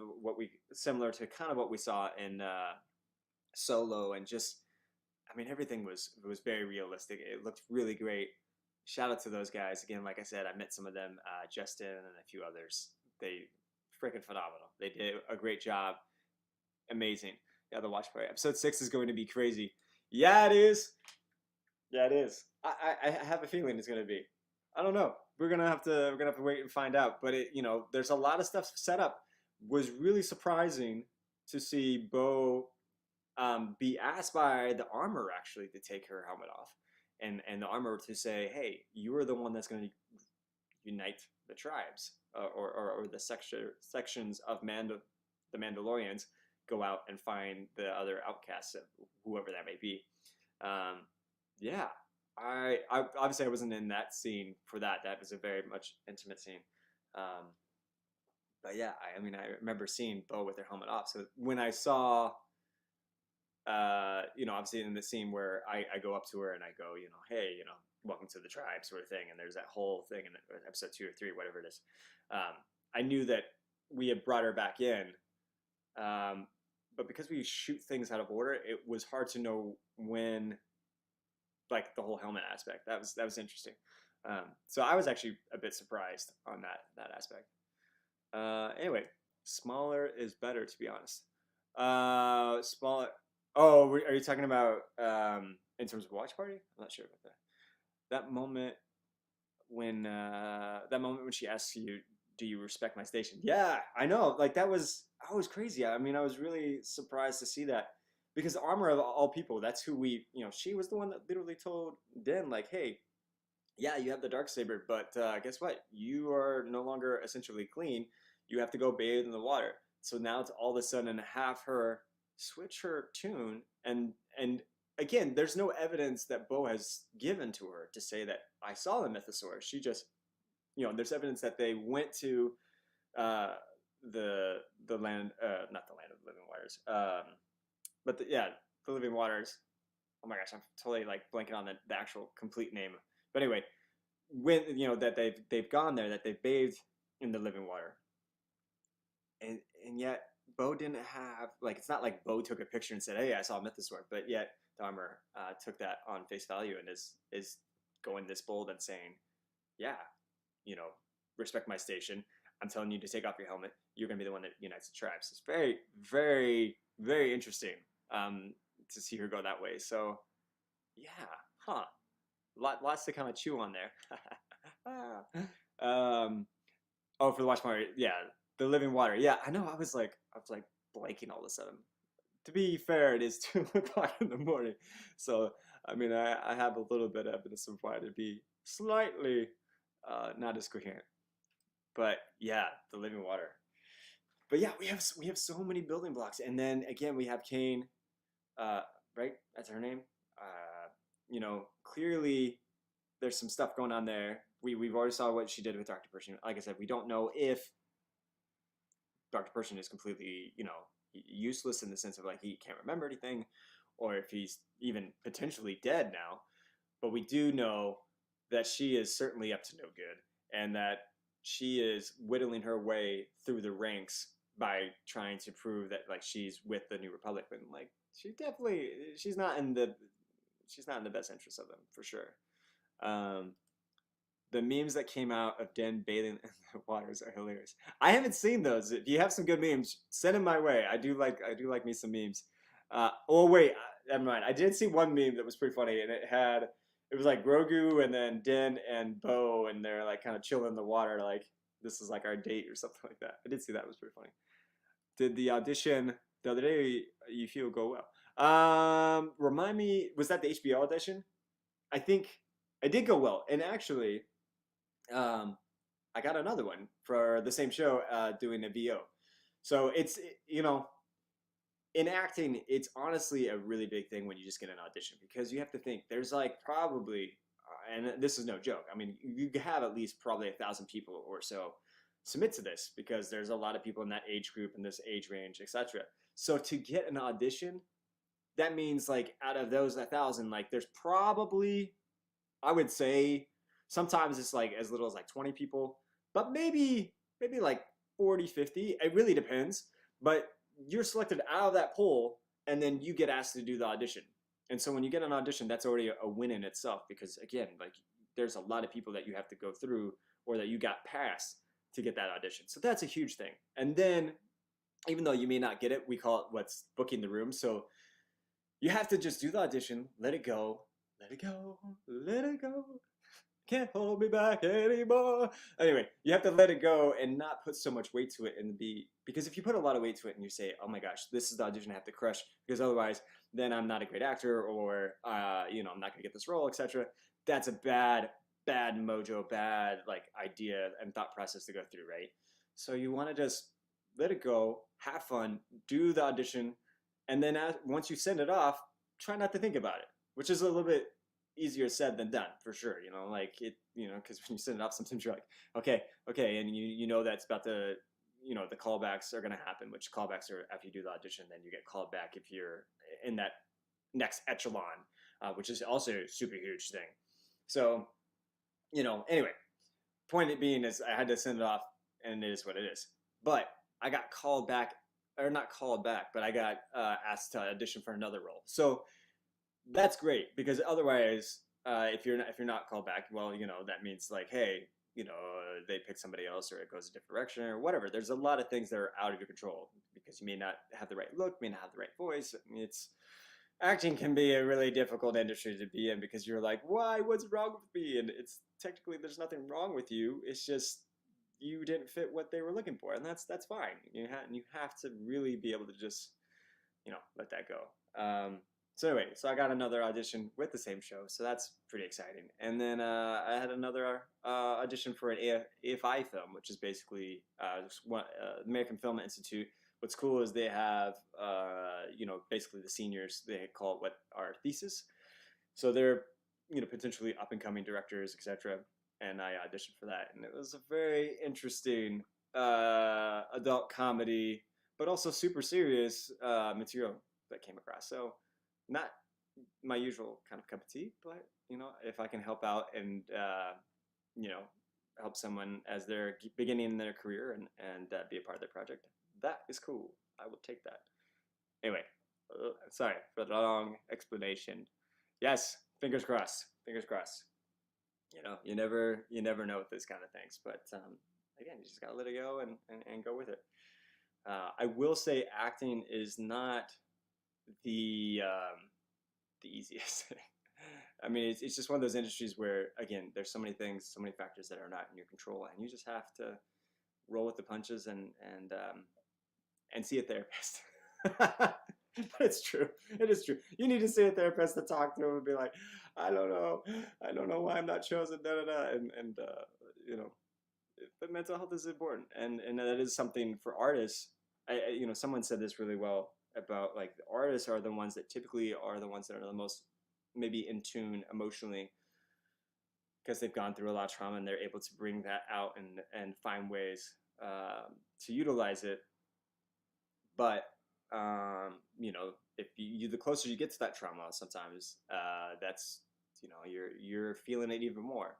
similar to kind of what we saw in Solo, and just, I mean, everything was very realistic. It looked really great. Shout out to those guys again. Like I said, I met some of them, Justin and a few others. They freaking phenomenal. They did a great job. Amazing. Yeah, the watch party. Episode 6 is going to be crazy. Yeah, it is. Yeah, it is. I have a feeling it's gonna be. I don't know. We're gonna have to wait and find out. But there's a lot of stuff set up. Was really surprising to see Bo be asked by the armor actually to take her helmet off, and the armor to say, "Hey, you are the one that's gonna unite the tribes, or the sections of the Mandalorians, go out and find the other outcasts, whoever that may be." Um, yeah, I obviously I wasn't in that scene for that. That was a very much intimate scene. Um, but yeah, I mean, I remember seeing Bo with her helmet off. So when I saw, obviously in the scene where I go up to her and I go, hey, welcome to the tribe, sort of thing. And there's that whole thing in episode 2 or 3, whatever it is. I knew that we had brought her back in. But because we shoot things out of order, it was hard to know when, like the whole helmet aspect. That was interesting. So I was actually a bit surprised on that aspect. Anyway, smaller is better, to be honest. Smaller. Oh, are you talking about in terms of watch party? I'm not sure about that. That moment when she asks you, "Do you respect my station?" Yeah, I know. Like that was crazy. I mean, I was really surprised to see that because Armor of all people, that's who she was the one that literally told Den like, "Hey, yeah, you have the dark saber, but guess what? You are no longer essentially clean. You have to go bathe in the water." So now to all of a sudden have her switch her tune, and again, there's no evidence that Bo has given to her to say that I saw the mythosaur. She just, there's evidence that they went to the land, not the land of the living waters, but the living waters. Oh my gosh, I'm totally like blanking on the actual complete name. But anyway, when that they've gone there, that they've bathed in the living water, and yet Bo didn't have, like, it's not like Bo took a picture and said, "Hey, I saw a mythosaur," but yet Dahmer took that on face value and is going this bold and saying, "Yeah, respect my station. I'm telling you to take off your helmet. You're gonna be the one that unites the tribes." It's very, very, very interesting to see her go that way. So yeah, huh? Lots to kind of chew on there. Oh, for the watch party, yeah, the living water. Yeah, I know. I was like blanking all of a sudden. To be fair, it is 2 o'clock in the morning, so I mean, I have a little bit of evidence of why to be slightly not as coherent. But yeah, the living water. But yeah, we have so many building blocks, and then again we have Kane, right? That's her name. Clearly there's some stuff going on there. We've already saw what she did with Dr. Pershing. Like I said, we don't know if Dr. Pershing is completely, useless in the sense of like he can't remember anything, or if he's even potentially dead now. But we do know that she is certainly up to no good, and that she is whittling her way through the ranks by trying to prove that like she's with the New Republic, and like she's not in the best interest of them for sure. The memes that came out of Den bathing in the waters are hilarious. I haven't seen those. If you have some good memes, send them my way. I do like me some memes. Oh wait, never mind. I did see one meme that was pretty funny, and it was like Grogu and then Den and Bo, and they're like kind of chilling in the water, like this is like our date or something like that. I did see that. It was pretty funny. Did the audition the other day you feel go well? Remind me, was that the HBO audition? I think it did go well, and actually, I got another one for the same show doing a VO. So it's in acting, it's honestly a really big thing when you just get an audition, because you have to think there's like probably, and this is no joke. I mean, you have at least probably 1,000 people or so submit to this, because there's a lot of people in that age group and this age range, etc. So to get an audition, that means like out of those 1,000, like there's probably, I would say, sometimes it's like as little as like 20 people, but maybe like 40, 50. It really depends. But you're selected out of that pool, and then you get asked to do the audition. And so when you get an audition, that's already a win in itself, because again, like there's a lot of people that you have to go through, or that you got past to get that audition. So that's a huge thing. And then even though you may not get it, we call it what's booking the room. So you have to just do the audition, let it go, let it go, let it go. Can't hold me back anymore. Anyway, you have to let it go and not put so much weight to it and be, because if you put a lot of weight to it and you say, oh my gosh, this is the audition I have to crush, because otherwise then I'm not a great actor, or I'm not gonna get this role, etc. That's a bad mojo, bad like idea and thought process to go through, right? So you want to just let it go, have fun, do the audition, and then once you send it off, try not to think about it, which is a little bit easier said than done, for sure. Like it, because when you send it off, sometimes you're like, okay, and you know that's about to, the callbacks are going to happen, which callbacks are after you do the audition, then you get called back if you're in that next echelon, which is also a super huge thing. So, anyway, point it being is I had to send it off, and it is what it is. But I got called back, or not called back, but I got asked to audition for another role. So that's great, because otherwise, if you're not called back, well, that means like, hey, they pick somebody else, or it goes a different direction, or whatever. There's a lot of things that are out of your control, because you may not have the right look, may not have the right voice. I mean, acting can be a really difficult industry to be in, because you're like, why? What's wrong with me? And it's technically there's nothing wrong with you. It's just you didn't fit what they were looking for, and that's fine. You have to really be able to just let that go. So anyway, so I got another audition with the same show, so that's pretty exciting. And then I had another audition for an AFI film, which is basically American Film Institute. What's cool is they have, basically the seniors, they call it what our thesis. So they're, potentially up and coming directors, etc. And I auditioned for that, and it was a very interesting adult comedy, but also super serious material that came across. So not my usual kind of cup of tea, but if I can help out and help someone as they're beginning their career and be a part of their project, that is cool. I will take that. Anyway, sorry for the long explanation. Yes, fingers crossed. Fingers crossed. You never know with these kind of things, but again, you just gotta let it go and go with it. I will say acting is not the easiest thing. I mean, it's just one of those industries where, again, there's so many things, so many factors that are not in your control, and you just have to roll with the punches and see a therapist. But it's true. It is true. You need to see a therapist to talk to him and be like, I don't know why I'm not chosen, but mental health is important, and that is something for artists. Someone said this really well about, like, the artists are the ones that typically are the ones that are the most maybe in tune emotionally, because they've gone through a lot of trauma, and they're able to bring that out and find ways to utilize it. But if the closer you get to that trauma, sometimes that's you're feeling it even more.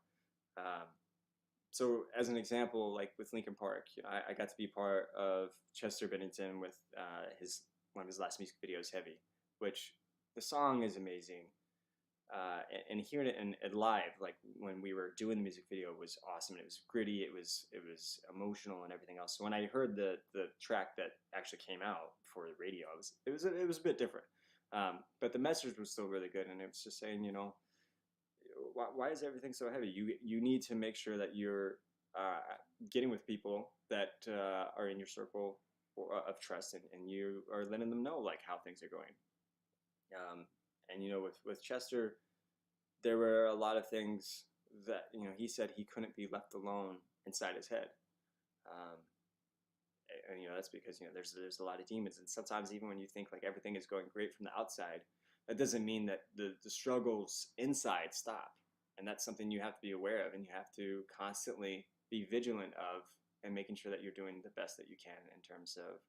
So as an example, like with Linkin Park, I got to be part of Chester Bennington with one of his last music videos, Heavy, which the song is amazing. And hearing it in live, like when we were doing the music video, was awesome. It was gritty, it was emotional and everything else. So when I heard the track that actually came out for the radio, it was a bit different. But the message was still really good, and it was just saying, why is everything so heavy? You need to make sure that you're getting with people that are in your circle of trust, and you are letting them know like how things are going. And with Chester, there were a lot of things that he said he couldn't be left alone inside his head. And that's because there's a lot of demons, and sometimes even when you think like everything is going great from the outside, that doesn't mean that the struggles inside stop. And that's something you have to be aware of, and you have to constantly be vigilant of, and making sure that you're doing the best that you can in terms of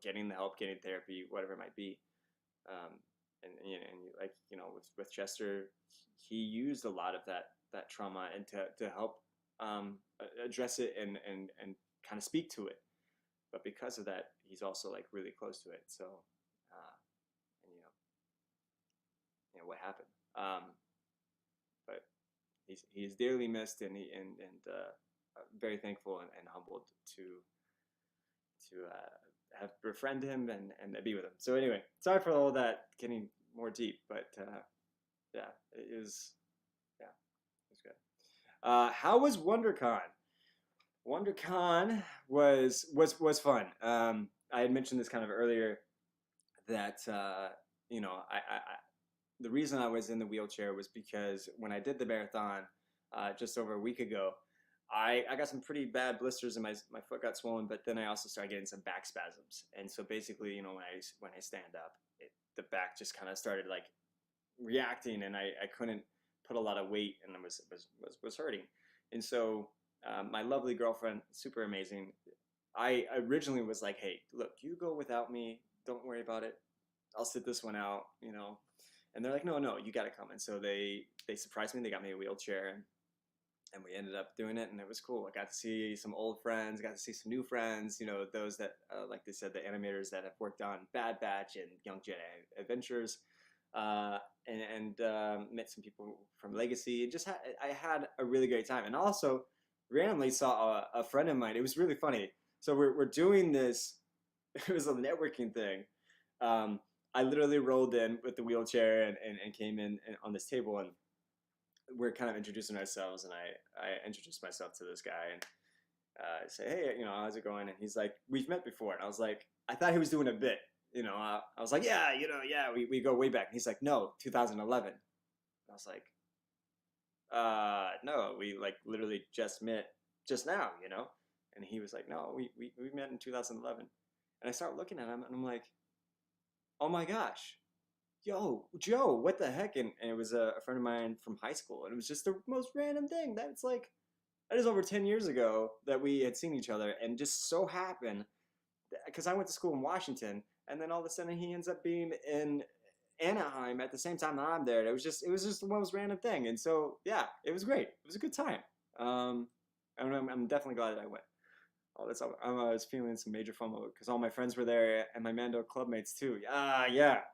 getting the help, getting therapy, whatever it might be. With Chester, he used a lot of that trauma and to help address it and kind of speak to it. But because of that, he's also like really close to it. So, what happened. But he's dearly missed, and very thankful and humbled to have befriend him and be with him. So anyway, sorry for all that getting more deep, but yeah, it is. Yeah, it was good. How was WonderCon? WonderCon was fun. I had mentioned this kind of earlier that the reason I was in the wheelchair was because when I did the marathon just over a week ago, I got some pretty bad blisters and my foot got swollen, but then I also started getting some back spasms. And so basically, when I stand up, the back just kind of started like reacting, and I couldn't put a lot of weight, and it was hurting. And so my lovely girlfriend, super amazing. I originally was like, hey, look, you go without me. Don't worry about it. I'll sit this one out, And they're like, no, you got to come. And so they surprised me. They got me a wheelchair, and we ended up doing it, and it was cool. I got to see some old friends, got to see some new friends, those that, like they said, the animators that have worked on Bad Batch and Young Jedi Adventures, and met some people from Legacy. And I had a really great time. And also randomly saw a friend of mine. It was really funny. So we're doing this. It was a networking thing. I literally rolled in with the wheelchair and came in on this table, and we're kind of introducing ourselves, and I introduced myself to this guy and say, hey, how's it going? And he's like, we've met before. And I was like, I thought he was doing a bit, I was like, yeah, we go way back. And he's like, no, 2011. I was like, no, we like literally just met just now, And he was like, no, we met in 2011. And I start looking at him, and I'm like, oh my gosh, yo, Joe, what the heck? And it was a friend of mine from high school, and it was just the most random thing. That is over 10 years ago that we had seen each other, and just so happened, because I went to school in Washington, and then all of a sudden he ends up being in Anaheim at the same time that I'm there. It was just the most random thing, and so yeah, it was great. It was a good time. I'm definitely glad that I went. Oh, I was feeling some major FOMO because all my friends were there and my Mando clubmates too. Yeah.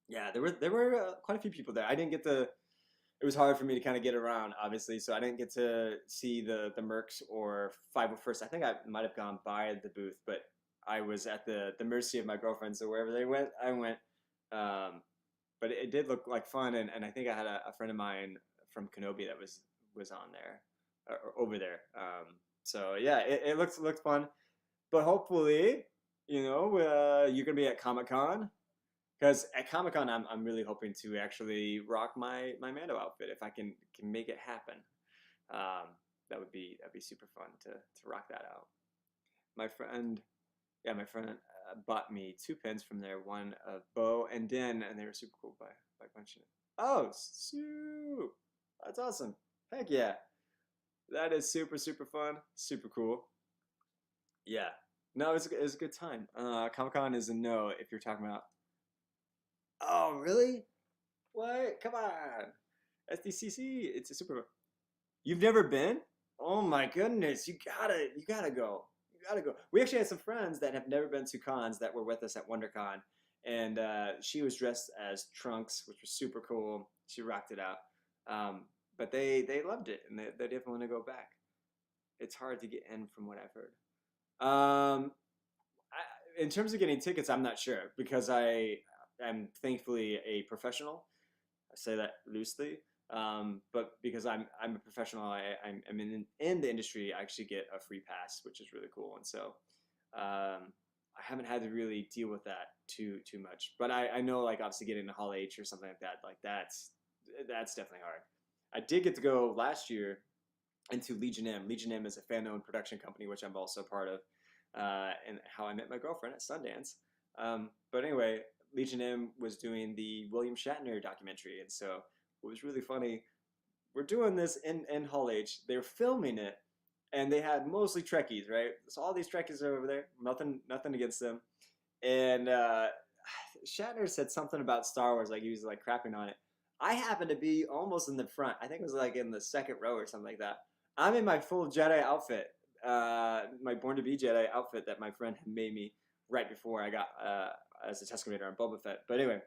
There were quite a few people there. I didn't get to. It was hard for me to kind of get around, obviously, so I didn't get to see the Mercs or 501st. I think I might have gone by the booth, but I was at the mercy of my girlfriend. So wherever they went, I went. But it did look like fun, and I think I had a friend of mine from Kenobi that was on there or over there. So yeah, it looks fun, but hopefully, you're gonna be at Comic-Con, because at Comic-Con I'm really hoping to actually rock my Mando outfit if I can make it happen. That'd be super fun to rock that out. My friend bought me 2 pins from there, one of Bo and Din, and they were super cool by bunching it. Oh, soup! That's awesome. Heck yeah. That is super, super fun. Super cool. Yeah. No, it was a good time. Comic-Con is a no if you're talking about. Oh, really? What? Come on. SDCC. It's a super. You've never been? Oh my goodness. You gotta go. You gotta go. We actually had some friends that have never been to cons that were with us at WonderCon. And she was dressed as Trunks, which was super cool. She rocked it out. But they loved it, and they definitely want to go back. It's hard to get in from what I've heard. In terms of getting tickets, I'm not sure, because I am thankfully a professional. I say that loosely, but because I'm a professional, I'm in the industry, I actually get a free pass, which is really cool. And so I haven't had to really deal with that too much. But I know, like, obviously getting a Hall H or something like that, like that's definitely hard. I did get to go last year into Legion M. Legion M is a fan-owned production company, which I'm also part of, and how I met my girlfriend at Sundance. But anyway, Legion M was doing the William Shatner documentary, and so it was really funny. We're doing this in Hall H. They were filming it, and they had mostly Trekkies, right? So all these Trekkies are over there. Nothing against them. And Shatner said something about Star Wars, like he was like crapping on it. I happened to be almost in the front. I think it was like in the second row or something like that. I'm in my full Jedi outfit, my Born to Be Jedi outfit that my friend had made me right before I got as a test commander on Boba Fett. But anyway,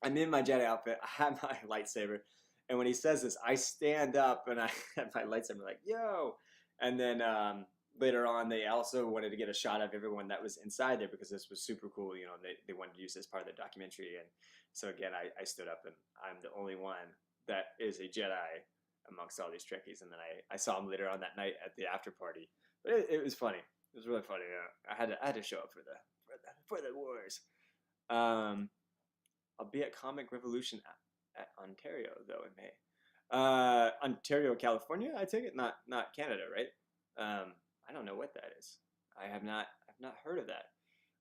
I'm in my Jedi outfit. I have my lightsaber, and when he says this, I stand up and I have my lightsaber like, yo. And then later on, they also wanted to get a shot of everyone that was inside there because this was super cool. You know, they wanted to use this part of the documentary. And so again, I stood up and I'm the only one that is a Jedi amongst all these Trekkies. And then I saw him later on that night at the after party. But it was funny. It was really funny. I had to show up for the wars. I'll be at Comic Revolution at Ontario though in May. Ontario, California. I take it, not Canada, right? I don't know what that is. I've not heard of that.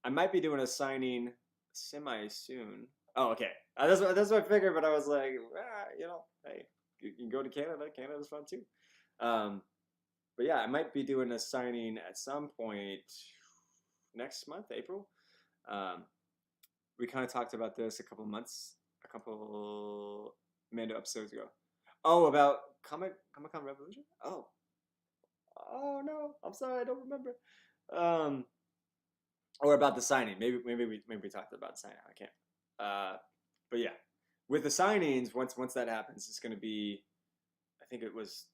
I might be doing a signing semi soon. Oh, okay. That's what I figured. But I was like, you know, hey, you can go to Canada. Canada's fun too. But yeah, I might be doing a signing at some point next month, April. We kind of talked about this a couple Mando episodes ago. Oh, about Comic-Con Revolution? Oh no, I'm sorry, I don't remember. Or about the signing. Maybe we talked about the signing. I can't. But yeah, with the signings, once that happens, it's going to be. I think it was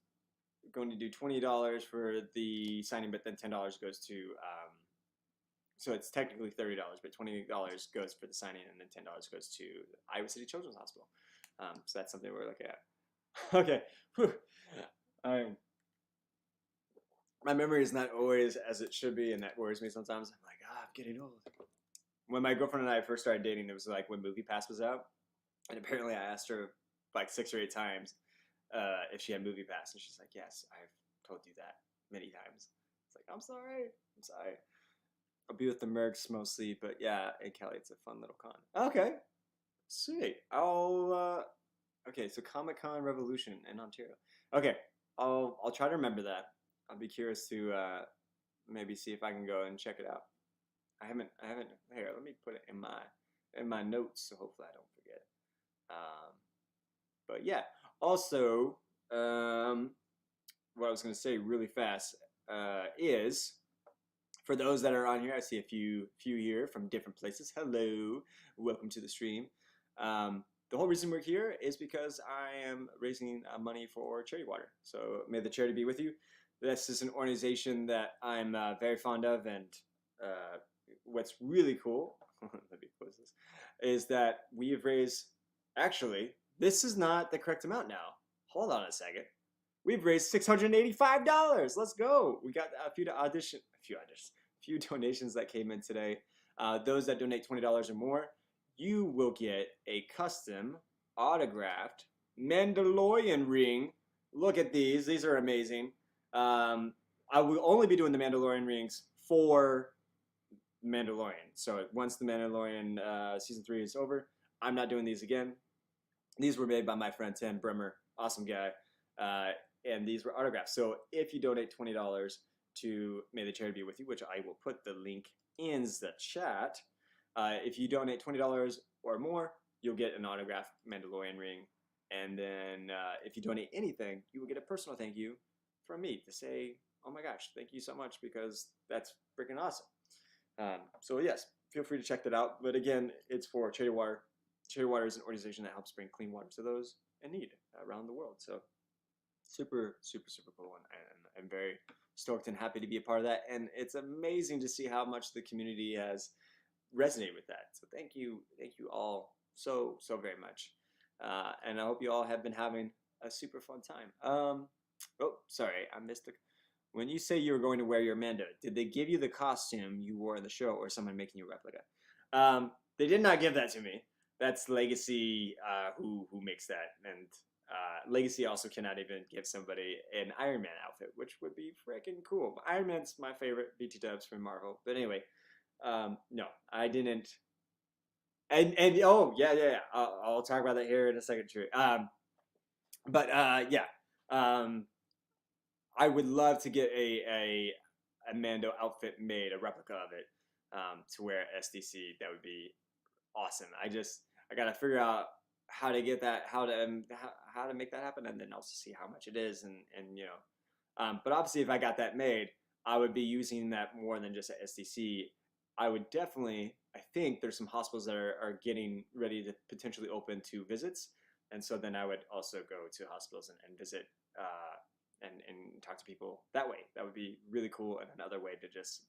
going to do $20 for the signing, but then $10 goes to. So it's technically $30, but $20 goes for the signing, and then $10 goes to Iowa City Children's Hospital. So that's something we're looking at. Okay. My memory is not always as it should be, and that worries me sometimes. I'm like, I'm getting old. When my girlfriend and I first started dating, it was like when Movie Pass was out, and apparently I asked her like 6 or 8 times if she had Movie Pass, and she's like, yes, I've told you that many times. It's like, I'm sorry. I'll be with the Mercs mostly, but yeah, in Cali, it's a fun little con. Okay, sweet. Okay, so Comic-Con Revolution in Ontario. Okay, I'll try to remember that. I'll be curious to maybe see if I can go and check it out. I haven't. Here, let me put it in my notes, so hopefully I don't forget. But yeah, also, what I was going to say really fast is, for those that are on here, I see a few here from different places. Hello, welcome to the stream. The whole reason we're here is because I am raising money for Charity Water. So may the charity be with you. This is an organization that I'm very fond of, and what's really cool, let me close this, is that we have raised, actually, this is not the correct amount now. Hold on a second. We've raised $685. Let's go. We got a few donations that came in today. Those that donate $20 or more, you will get a custom autographed Mandalorian ring. Look at these. These are amazing. I will only be doing the Mandalorian rings for Mandalorian. So once the Mandalorian season 3 is over, I'm not doing these again. These were made by my friend Tim Bremer. Awesome guy. And these were autographed. So if you donate $20 to May the Charity Be With You, which I will put the link in the chat, if you donate $20 or more, you'll get an autographed Mandalorian ring. And then if you donate anything, you will get a personal thank you from me to say, oh my gosh, thank you so much, because that's freaking awesome. So yes, feel free to check that out. But again, it's for Charity Water. Charity Water is an organization that helps bring clean water to those in need around the world. So super, super, super cool. And I'm very stoked and happy to be a part of that. And it's amazing to see how much the community has resonated with that. So thank you all so very much. And I hope you all have been having a super fun time. Oh, sorry, I missed it. When you say you were going to wear your Mando, did they give you the costume you wore in the show, or someone making you a replica? They did not give that to me. That's Legacy who makes that, and Legacy also cannot even give somebody an Iron Man outfit, which would be freaking cool. Iron Man's my favorite BT dubs from Marvel, but anyway, no, I didn't. And oh yeah, I'll talk about that here in a second too. But yeah, I would love to get a Mando outfit made, a replica of it, to wear at SDC. That would be awesome. I gotta figure out how to get that, how to make that happen, and then also see how much it is, and you know. But obviously, if I got that made, I would be using that more than just at SDC. I would definitely, I think there's some hospitals that are getting ready to potentially open to visits. And so then I would also go to hospitals and visit and talk to people that way. That would be really cool, and another way to just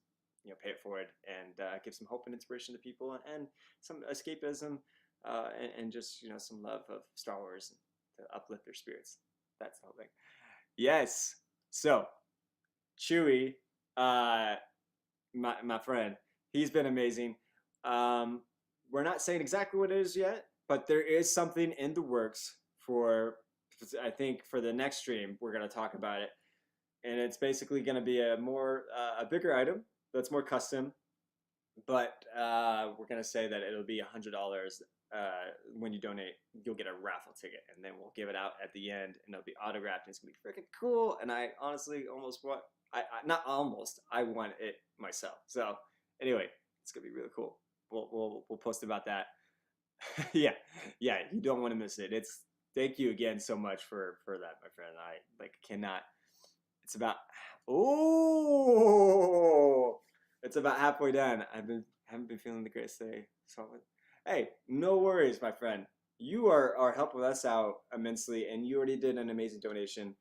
pay it forward and give some hope and inspiration to people, and some escapism, and just some love of Star Wars to uplift their spirits. That's the whole thing. Yes. So Chewie, my friend, he's been amazing. Um, we're not saying exactly what it is yet, but there is something in the works for, I think, for the next stream. We're gonna talk about it, and it's basically gonna be a bigger item that's more custom. But we're gonna say that it'll be $100. When you donate, you'll get a raffle ticket, and then we'll give it out at the end, and it'll be autographed, and it's gonna be freaking cool. And I honestly almost want, not almost, I want it myself. So anyway, it's gonna be really cool. We'll post about that. yeah, you don't want to miss it. Thank you again so much for that, my friend. I cannot. It's about it's about halfway done. Haven't been feeling the greatest day. So hey, no worries, my friend. You are helping us out immensely, and you already did an amazing donation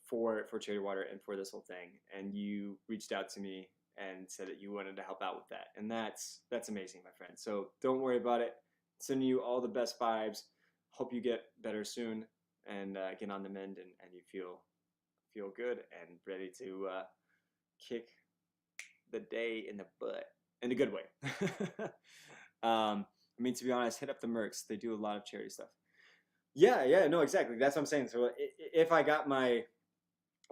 for Cherry Water and for this whole thing. And you reached out to me and said that you wanted to help out with that, and that's amazing, my friend. So don't worry about it. Sending you all the best vibes. Hope you get better soon and get on the mend, and you feel good and ready to kick the day in the butt in a good way. I mean, to be honest, hit up the Mercs. They do a lot of charity stuff. Yeah, no, exactly. That's what I'm saying. So if I got my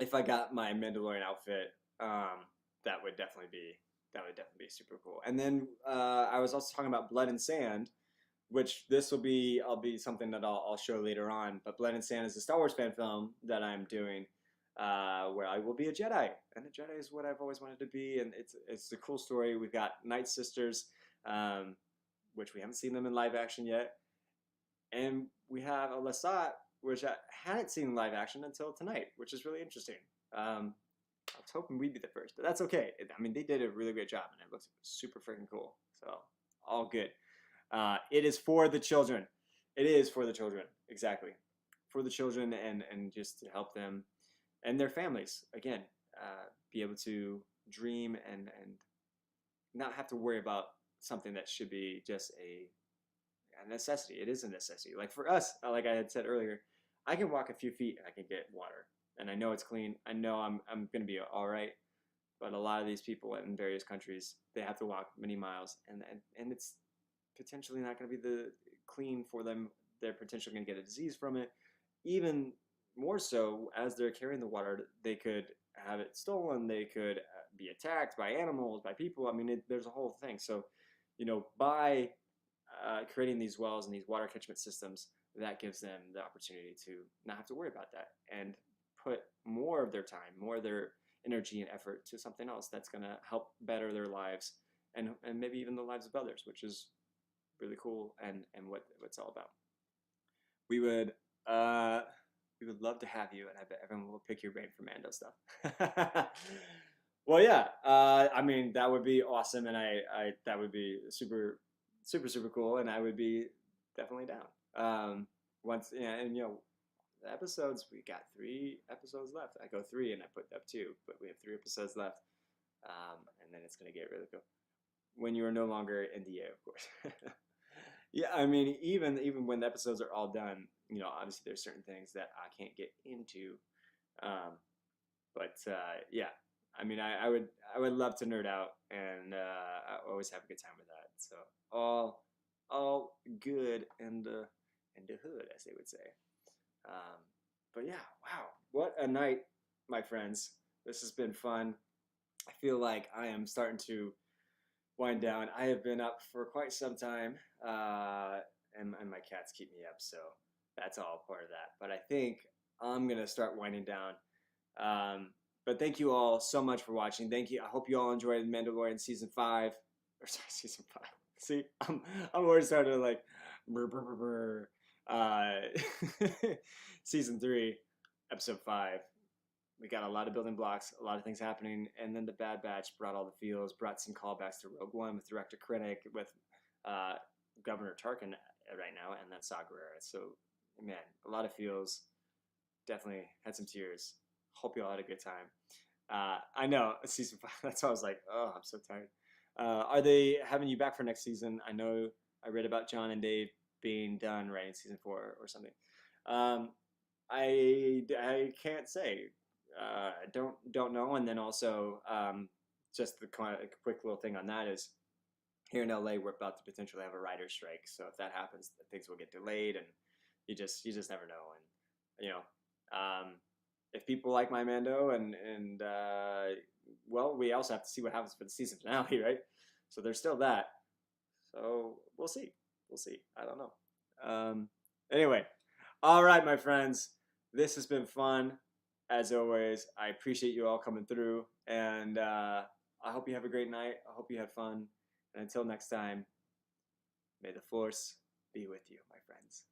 Mandalorian outfit, that would definitely be super cool. And then I was also talking about Blood and Sand, which I'll be something that I'll show later on. But Blood and Sand is a Star Wars fan film that I'm doing, where I will be a Jedi, and a Jedi is what I've always wanted to be, and it's a cool story. We've got Night Sisters, which we haven't seen them in live action yet, and we have a Lasat, which I hadn't seen in live action until tonight, which is really interesting. I was hoping we'd be the first, but that's okay. I mean, they did a really great job, and it looks super freaking cool. So all good. It is for the children. It is for the children, exactly, for the children, and just to help them and their families again be able to dream and not have to worry about something that should be just a necessity. It is a necessity. Like for us, like I had said earlier, I can walk a few feet and I can get water, and I know it's clean. I know I'm gonna be all right. But a lot of these people in various countries, they have to walk many miles, and it's potentially not going to be the clean for them. They're potentially going to get a disease from it. Even more so, as they're carrying the water, they could have it stolen. They could be attacked by animals, by people. I mean, there's a whole thing. So, by creating these wells and these water catchment systems, that gives them the opportunity to not have to worry about that and put more of their time, more of their energy and effort to something else that's going to help better their lives and maybe even the lives of others, which is really cool and what it's all about. We would love to have you, and I bet everyone will pick your brain for Mando stuff. Well, yeah, I mean, that would be awesome, and I that would be super cool, and I would be definitely down. Once, and the episodes, we got 3 episodes left. I go 3 and I put up 2, but we have 3 episodes left, and then it's gonna get really cool when you are no longer in the air, of course. Yeah, I mean, even when the episodes are all done, obviously there's certain things that I can't get into, but yeah, I mean, I would love to nerd out, and I always have a good time with that. So all good in the hood, as they would say. But yeah, wow, what a night, my friends. This has been fun. I feel like I am starting to wind down. I have been up for quite some time, and my cats keep me up, so that's all part of that. But I think I'm gonna start winding down. But thank you all so much for watching. Thank you. I hope you all enjoyed Mandalorian season 5. Or sorry, season 5. See, I'm already starting to like season 3, episode 5. We got a lot of building blocks, a lot of things happening, and then the Bad Batch brought all the feels, brought some callbacks to Rogue One with Director Krennic, with Governor Tarkin right now, and then Saw Gerrera. So, man, a lot of feels. Definitely had some tears. Hope you all had a good time. I know season 5. That's why I was like, oh, I'm so tired. Are they having you back for next season? I know I read about John and Dave being done writing season 4 or something. Um, I can't say. Don't know. And then also, just the kind of quick little thing on that is here in LA, we're about to potentially have a writer's strike. So if that happens, things will get delayed, and you just never know. And if people like my Mando, and well, we also have to see what happens for the season finale, right? So there's still that. So we'll see. We'll see. I don't know. Anyway, all right, my friends. This has been fun, as always. I appreciate you all coming through, and I hope you have a great night. I hope you had fun. And until next time, may the force be with you, my friends.